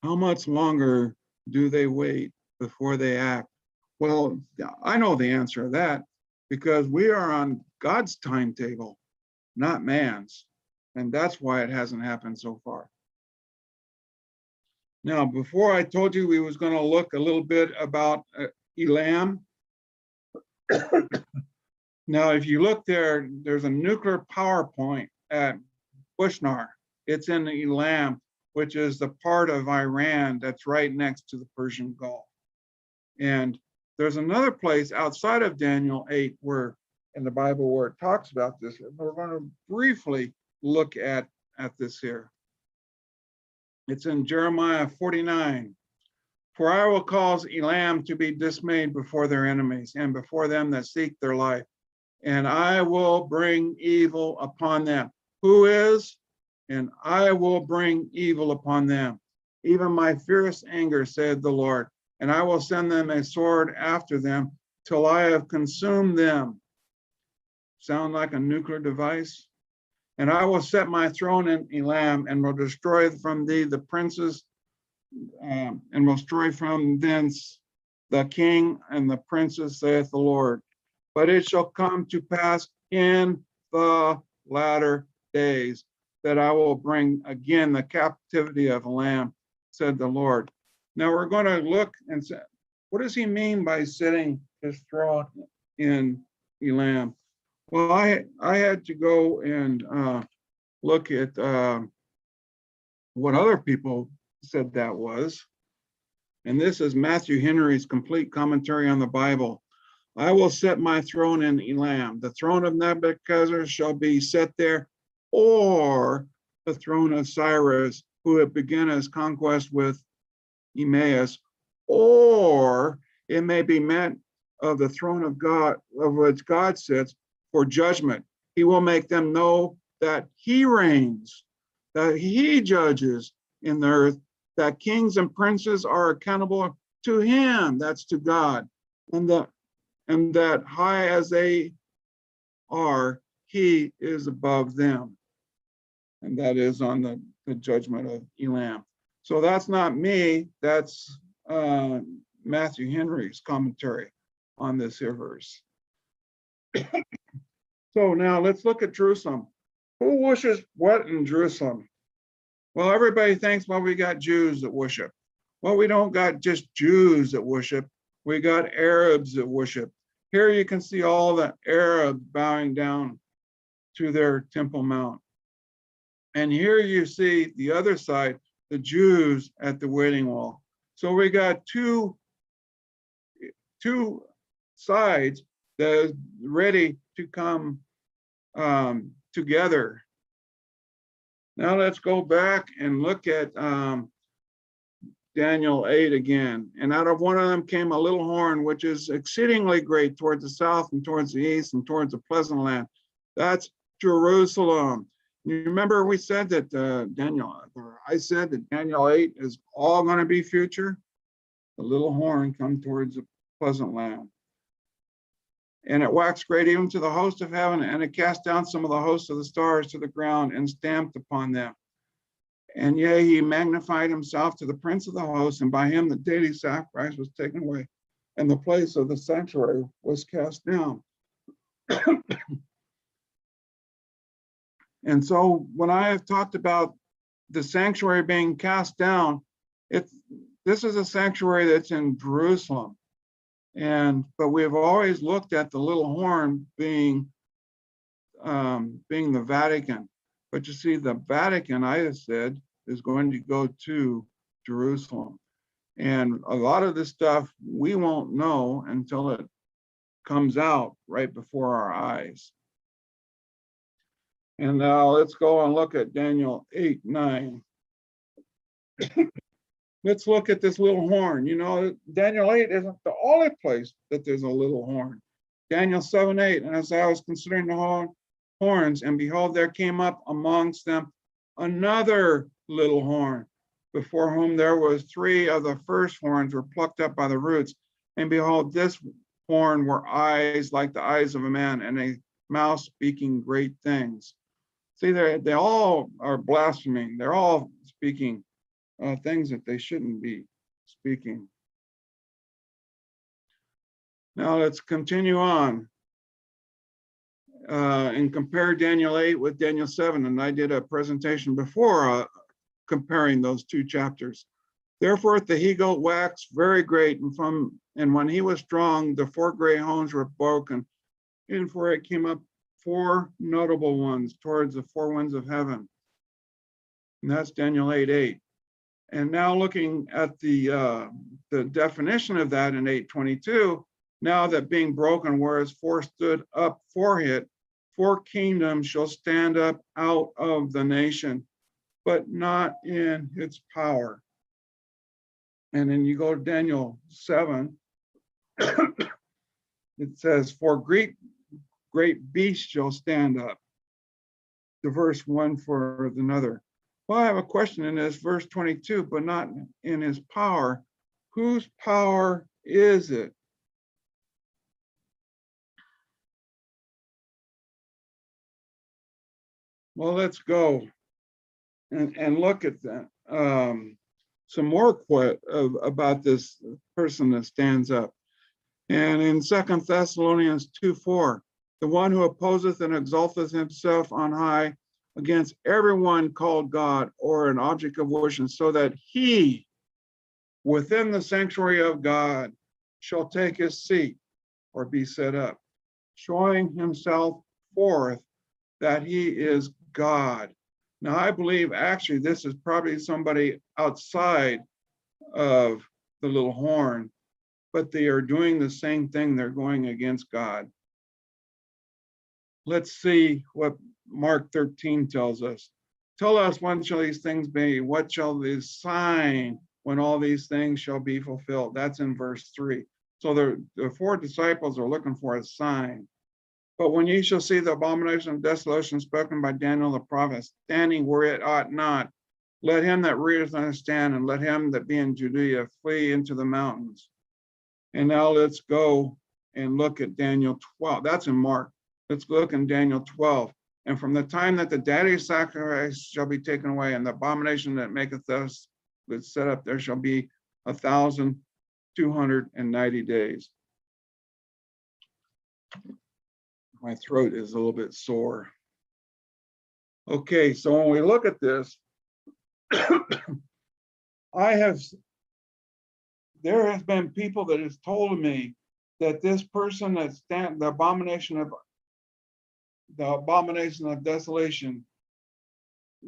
How much longer do they wait before they act? Well, I know the answer to that because we are on God's timetable, not man's. And that's why it hasn't happened so far. Now, before I told you we was going to look a little bit about Elam. Now, if you look there, there's a nuclear power plant at Bushnar. It's in Elam, which is the part of Iran that's right next to the Persian Gulf. And there's another place outside of Daniel 8 where in the Bible where it talks about this. We're going to briefly look at this here. It's in Jeremiah 49. For I will cause Elam to be dismayed before their enemies and before them that seek their life. And I will bring evil upon them. Who is? And I will bring evil upon them. Even my fierce anger, said the Lord. And I will send them a sword after them till I have consumed them. Sound like a nuclear device? And I will set my throne in Elam and will destroy from thee the princes and will destroy from thence the king and the princes, saith the Lord. But it shall come to pass in the latter days that I will bring again the captivity of Elam, said the Lord. Now we're going to look and say, what does he mean by setting his throne in Elam? Well, I had to go and look at what other people said that was. And this is Matthew Henry's complete commentary on the Bible. I will set my throne in Elam. The throne of Nebuchadnezzar shall be set there, or the throne of Cyrus, who had begun his conquest with Emmaus, or it may be meant of the throne of God, of which God sits for judgment. He will make them know that he reigns, that he judges in the earth, that kings and princes are accountable to him, that's to God, and that high as they are, he is above them. And that is on the judgment of Elam. So that's not me, that's Matthew Henry's commentary on this here verse. So now let's look at Jerusalem. Who worships what in Jerusalem? Well, everybody thinks, well, we got Jews that worship. Well, we don't got just Jews that worship. We got Arabs that worship. Here you can see all the Arabs bowing down to their Temple Mount. And here you see the other side, the Jews at the Wailing Wall. So we got two two sides that is ready to come together. Now let's go back and look at Daniel 8 again. And out of one of them came a little horn, which is exceedingly great towards the south and towards the east and towards the pleasant land. That's Jerusalem. You remember we said that I said that Daniel 8 is all going to be future. The little horn come towards the pleasant land. And it waxed great even to the host of heaven, and it cast down some of the hosts of the stars to the ground and stamped upon them. And yea, he magnified himself to the prince of the host, and by him the daily sacrifice was taken away, and the place of the sanctuary was cast down. And so when I have talked about the sanctuary being cast down, this is a sanctuary that's in Jerusalem. But we've always looked at the little horn being the Vatican. But you see, the Vatican, I have said, is going to go to Jerusalem. And a lot of this stuff we won't know until it comes out right before our eyes. And now let's go and look at Daniel 8:9. Let's look at this little horn. You know, Daniel 8 isn't the only place that there's a little horn. Daniel 7:8, and as I was considering the horns, and behold, there came up amongst them another little horn, before whom there was 3 of the first horns were plucked up by the roots. And behold, this horn were eyes like the eyes of a man, and a mouth speaking great things. See, they all are blaspheming. They're all speaking things that they shouldn't be speaking. Now let's continue on and compare Daniel 8 with Daniel 7. And I did a presentation before comparing those two chapters. Therefore the he-goat waxed very great, and when he was strong, the 4 great horns were broken, and for it came up 4 notable ones towards the 4 winds of heaven. And that's Daniel 8:8. And now looking at the definition of that in 8:22, now that being broken, whereas 4 stood up for it, 4 kingdoms shall stand up out of the nation, but not in its power. And then you go to Daniel 7, it says, for great beast shall stand up. The verse one for another. Well, I have a question in this verse 22, but not in his power. Whose power is it? Well, let's go and look at that. Some more about this person that stands up. And in 2 Thessalonians 2:4, the one who opposeth and exalteth himself on high against everyone called God or an object of worship, so that he within the sanctuary of God shall take his seat or be set up, showing himself forth that he is God. Now, I believe actually this is probably somebody outside of the little horn, but they are doing the same thing. They're going against God. Let's see what Mark 13 tells us. Tell us, when shall these things be? What shall the sign when all these things shall be fulfilled? That's in verse 3. So the 4 disciples are looking for a sign. But when ye shall see the abomination of desolation spoken by Daniel the prophet, standing where it ought not, let him that readeth understand, and let him that be in Judea flee into the mountains. And now let's go and look at Daniel 12. That's in Mark. Let's look in Daniel 12. And from the time that the daddy sacrifice shall be taken away, and the abomination that maketh us that's set up, there shall be 1,290 days. My throat is a little bit sore. Okay, so when we look at this, there has been people that has told me that this person that the abomination of desolation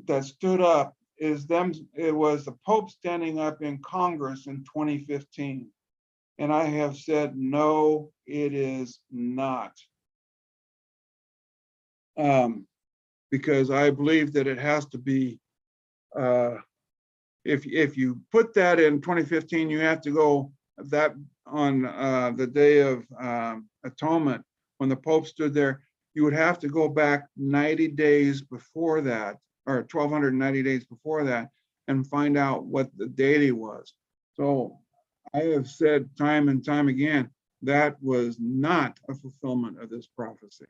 that stood up is them. It was the Pope standing up in Congress in 2015. And I have said, no, it is not. Because I believe that it has to be, if you put that in 2015, you have to go that on the Day of Atonement, when the Pope stood there, you would have to go back 90 days before that, or 1290 days before that, and find out what the deity was. So I have said time and time again, that was not a fulfillment of this prophecy.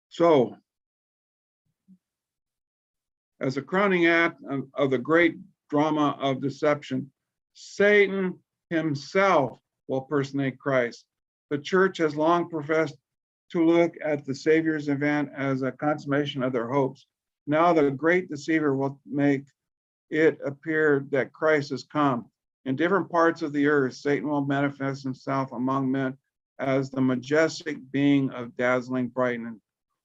So, as a crowning act of the great drama of deception, Satan himself will personate Christ. The church has long professed to look at the Savior's event as a consummation of their hopes. Now the great deceiver will make it appear that Christ has come. In different parts of the earth, Satan will manifest himself among men as the majestic being of dazzling brightness,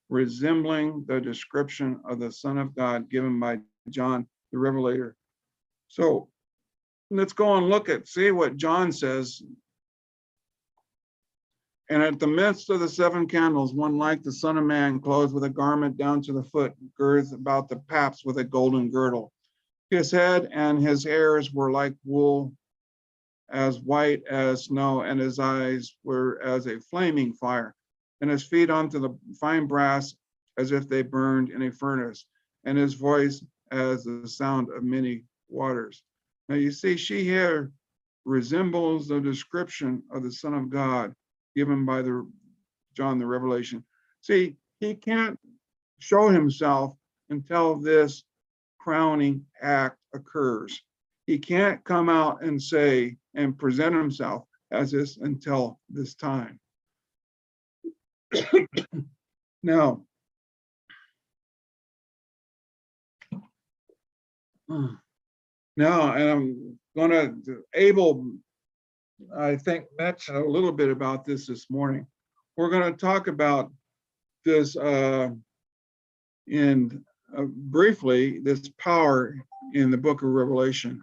resembling the description of the Son of God given by John the Revelator. So let's go and look at, see what John says. And at the midst of the seven candles, one like the Son of Man, clothed with a garment down to the foot, girth about the paps with a golden girdle. His head and his hairs were like wool, as white as snow, and his eyes were as a flaming fire, and his feet onto the fine brass as if they burned in a furnace, and his voice as the sound of many waters. Now you see, she here resembles the description of the Son of God given by John the Revelation. See, he can't show himself until this crowning act occurs. He can't come out and say and present himself as this until this time. Now, and I'm going to, Abel, I think, mentioned a little bit about this morning. We're going to talk about this briefly, this power in the book of Revelation.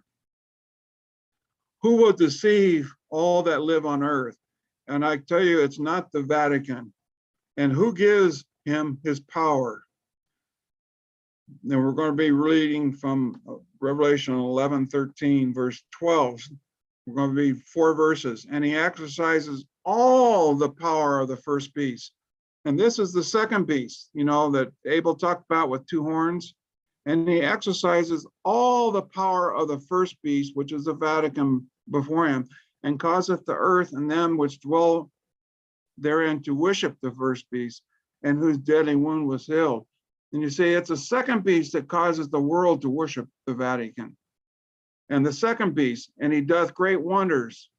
Who will deceive all that live on earth? And I tell you, it's not the Vatican. And who gives him his power? Now we're going to be reading from Revelation 11:13, verse 12. We're going to be 4 verses. And he exercises all the power of the first beast. And this is the second beast, you know, that Abel talked about with 2 horns. And he exercises all the power of the first beast, which is the Vatican, before him, and causeth the earth and them which dwell therein to worship the first beast, and whose deadly wound was healed. And you see, it's a second beast that causes the world to worship the Vatican. And the second beast, and he doth great wonders,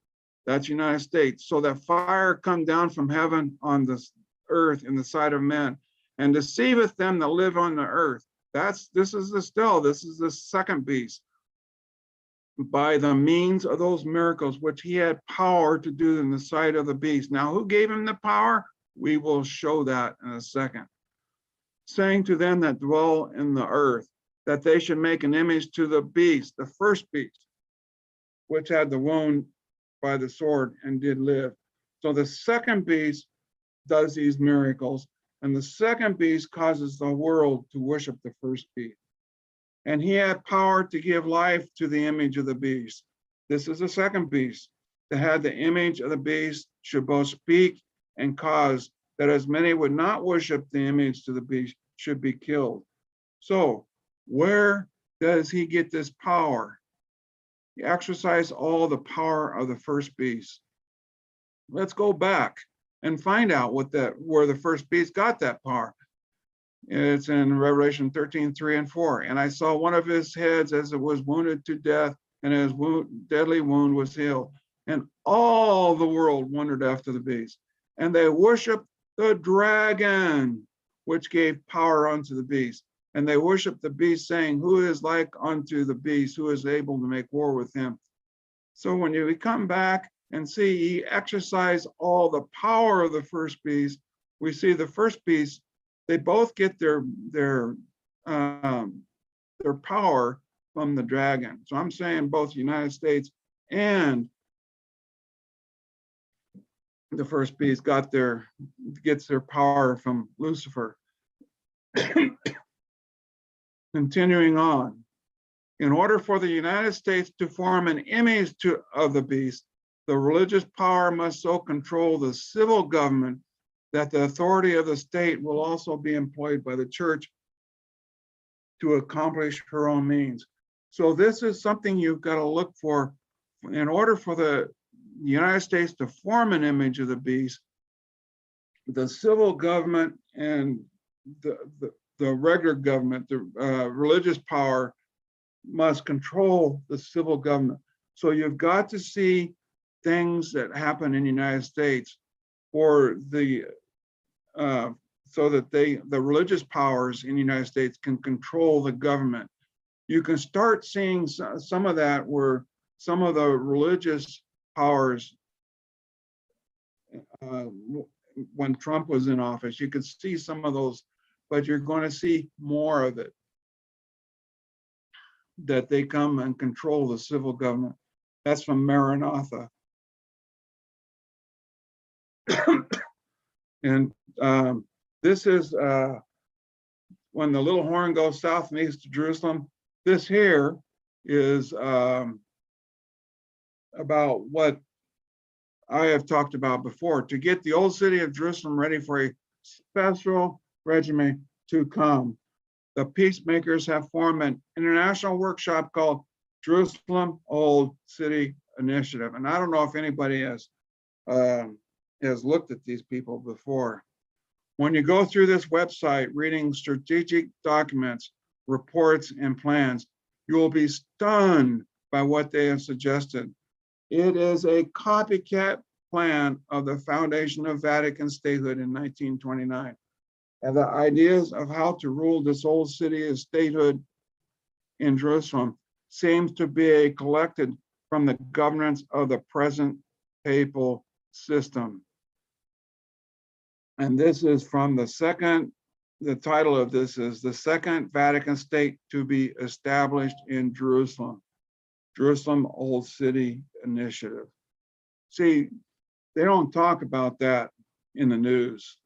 that's United States, so that fire come down from heaven on the earth in the sight of men, and deceiveth them that live on the earth. This is the second beast, by the means of those miracles which he had power to do in the sight of the beast. Now, who gave him the power? We will show that in a second. Saying to them that dwell in the earth, that they should make an image to the beast, the first beast, which had the wound by the sword and did live. So the second beast does these miracles, and the second beast causes the world to worship the first beast. And he had power to give life to the image of the beast. This is the second beast, that had the image of the beast should both speak and cause that as many would not worship the image to the beast should be killed. So where does he get this power? He exercised all the power of the first beast. Let's go back and find out where the first beast got that power. It's in Revelation 13:3 and 4. And I saw one of his heads as it was wounded to death, and his deadly wound was healed. And all the world wondered after the beast. And they worshiped the dragon, which gave power unto the beast. And they worshiped the beast, saying, who is like unto the beast, who is able to make war with him? So when we come back and see he exercised all the power of the first beast, we see the first beast, they both get their power from the dragon. So I'm saying both the United States and the first beast gets their power from Lucifer. Continuing on, in order for the United States to form an image of the beast, the religious power must so control the civil government that the authority of the state will also be employed by the church to accomplish her own means. So this is something you've got to look for. In order for the United States to form an image of the beast, the civil government and the regular government, the religious power, must control the civil government. So you've got to see things that happen in the United States for the so that the religious powers in the United States can control the government. You can start seeing some of that where some of the religious powers, when Trump was in office, you could see some of those, but you're going to see more of it, that they come and control the civil government. That's from Maranatha. And this is when the little horn goes south and east to Jerusalem. This here is about what I have talked about before, to get the old city of Jerusalem ready for a special regiment to come. The peacemakers have formed an international workshop called Jerusalem Old City Initiative. And I don't know if anybody has looked at these people before. When you go through this website, reading strategic documents, reports, and plans, you will be stunned by what they have suggested. It is a copycat plan of the foundation of Vatican statehood in 1929. And the ideas of how to rule this old city of statehood in Jerusalem seems to be collected from the governance of the present papal system. And this is from the title of this is the Second Vatican State to be established in Jerusalem, Jerusalem Old City Initiative. See, they don't talk about that in the news,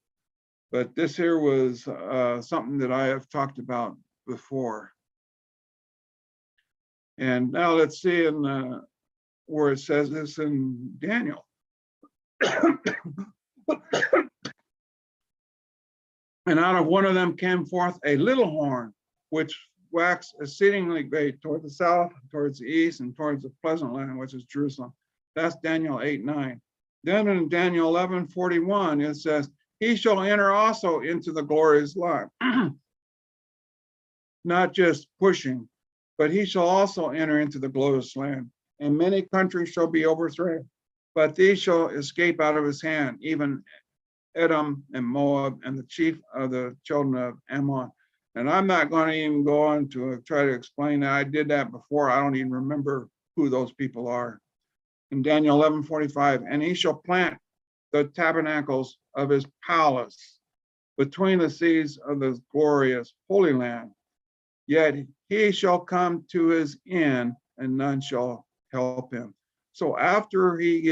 but this here was something that I have talked about before. And now let's see in where it says this in Daniel. And out of one of them came forth a little horn, which waxed exceedingly great toward the south, towards the east, and towards the pleasant land, which is Jerusalem. That's Daniel 8:9. Then in Daniel 11:41, it says, he shall enter also into the glorious light. Not just pushing, but he shall also enter into the glorious land. And many countries shall be overthrown, but these shall escape out of his hand, even Edom and Moab and the chief of the children of Ammon. And I'm not going to even go on to try to explain that. I did that before. I don't even remember who those people are. In Daniel 11:45, and he shall plant the tabernacles of his palace between the seas of the glorious Holy Land. Yet he shall come to his end, and none shall help him. So after he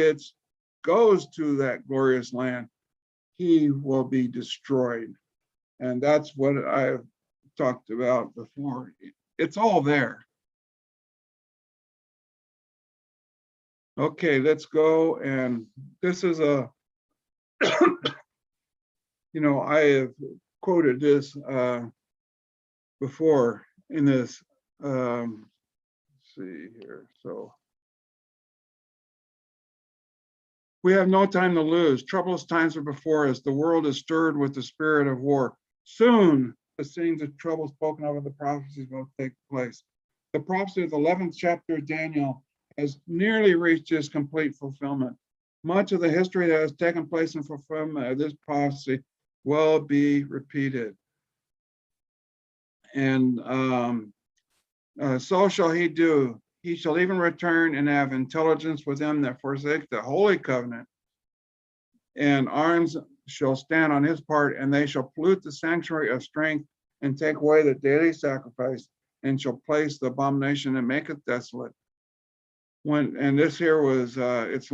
goes to that glorious land, he will be destroyed. And that's what I've talked about before. It's all there. Okay, let's go. And this is a, I have quoted this before in this, let's see here. So we have no time to lose. Troublous times are before us. The world is stirred with the spirit of war. Soon, the scenes of trouble spoken of in the prophecies will take place. The prophecy of the 11th chapter of Daniel has nearly reached its complete fulfillment. Much of the history that has taken place in fulfillment of this prophecy will be repeated. And so shall he do. He shall even return and have intelligence with them that forsake the holy covenant. And arms shall stand on his part, and they shall pollute the sanctuary of strength and take away the daily sacrifice and shall place the abomination and make it desolate. And this here was it's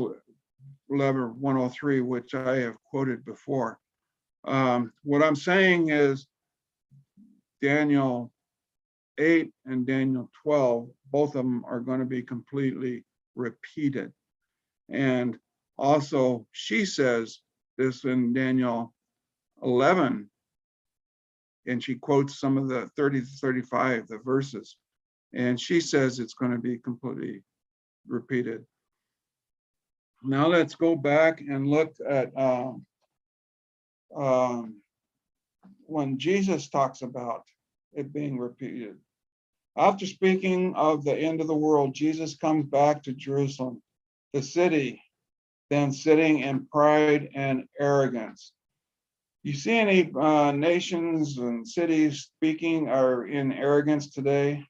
11:103, which I have quoted before. What I'm saying is Daniel 8 and Daniel 12, both of them are going to be completely repeated. And also, she says this in Daniel 11, and she quotes some of the 30 to 35, the verses, and she says it's going to be completely repeated. Now let's go back and look at when Jesus talks about it being repeated. After speaking of the end of the world, Jesus comes back to Jerusalem, the city, then sitting in pride and arrogance. You see any nations and cities speaking or in arrogance today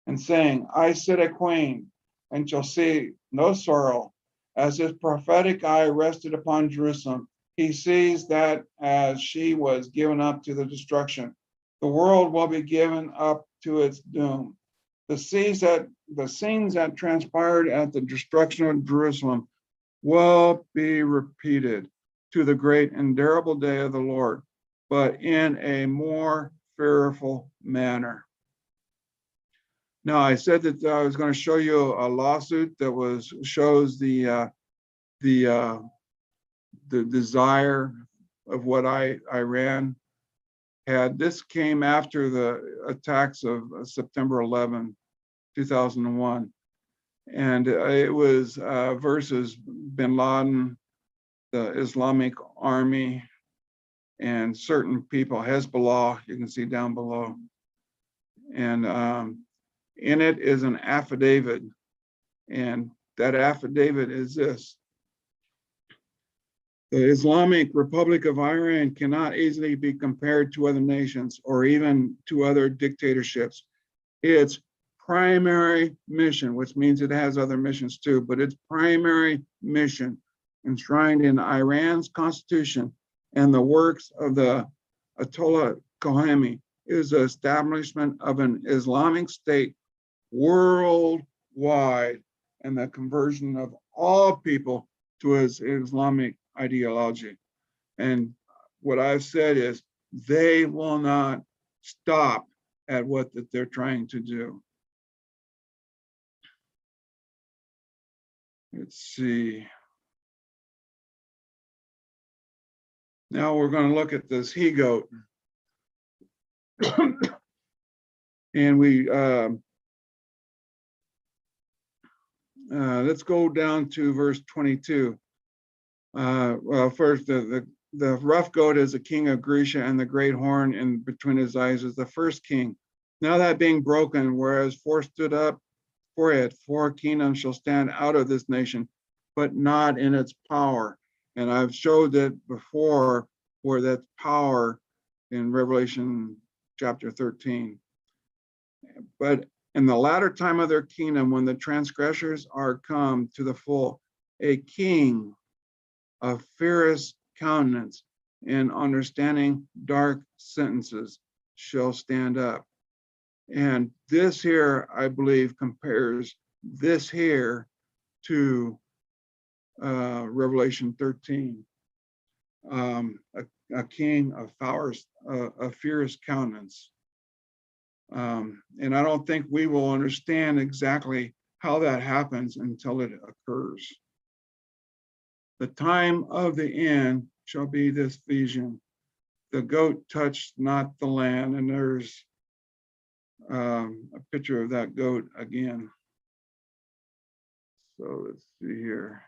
and saying, I sit a queen and shall see no sorrow. As his prophetic eye rested upon Jerusalem, he sees that as she was given up to the destruction, the world will be given up to its doom. The scenes that transpired at the destruction of Jerusalem will be repeated to the great and terrible day of the Lord, but in a more fearful manner. Now, I said that I was going to show you a lawsuit that shows the desire of what Iran had. This came after the attacks of September 11, 2001. And it was versus bin Laden, the Islamic Army, and certain people, Hezbollah, you can see down below. And in it is an affidavit. And that affidavit is this. The Islamic Republic of Iran cannot easily be compared to other nations or even to other dictatorships. Its primary mission, which means it has other missions too, but its primary mission, enshrined in Iran's constitution and the works of the Ayatollah Khomeini, is the establishment of an Islamic state worldwide and the conversion of all people to his Islamic ideology. And what I've said is they will not stop at what that they're trying to do. Let's see. Now we're going to look at this he-goat. And we let's go down to verse 22. Well, first, the rough goat is the king of Grecia, and the great horn in between his eyes is the first king. Now that being broken, whereas four stood up for it, four kingdoms shall stand out of this nation, but not in its power. And I've showed it before where that power in Revelation chapter 13. But in the latter time of their kingdom, when the transgressors are come to the full, a king of fierce countenance and understanding dark sentences shall stand up. And this here, I believe, compares this here to Revelation 13. A king of fierce countenance. And I don't think we will understand exactly how that happens until it occurs. The time of the end shall be this vision. The goat touched not the land, and there's a picture of that goat again. So let's see here.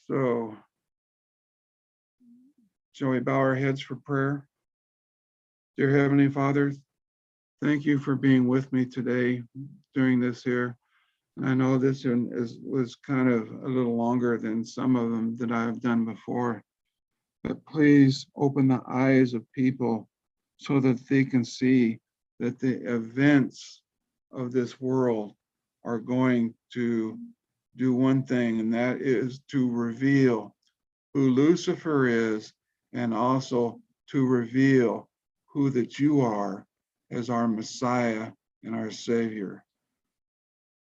So, shall we bow our heads for prayer? Dear Heavenly Father, thank you for being with me today during this here. I know this one was kind of a little longer than some of them that I've done before, but please open the eyes of people so that they can see that the events of this world are going to do one thing, and that is to reveal who Lucifer is and also to reveal who that you are as our Messiah and our Savior.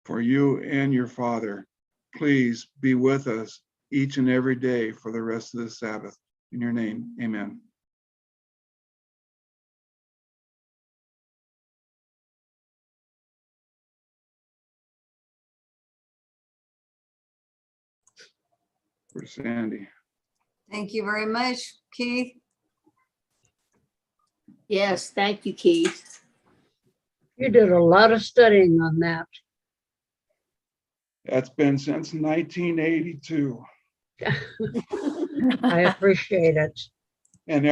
For you and your Father, please be with us each and every day for the rest of the Sabbath. In your name, amen. For Sandy. Thank you very much, Keith. Yes, thank you, Keith. You did a lot of studying on that. That's been since 1982. I appreciate it. And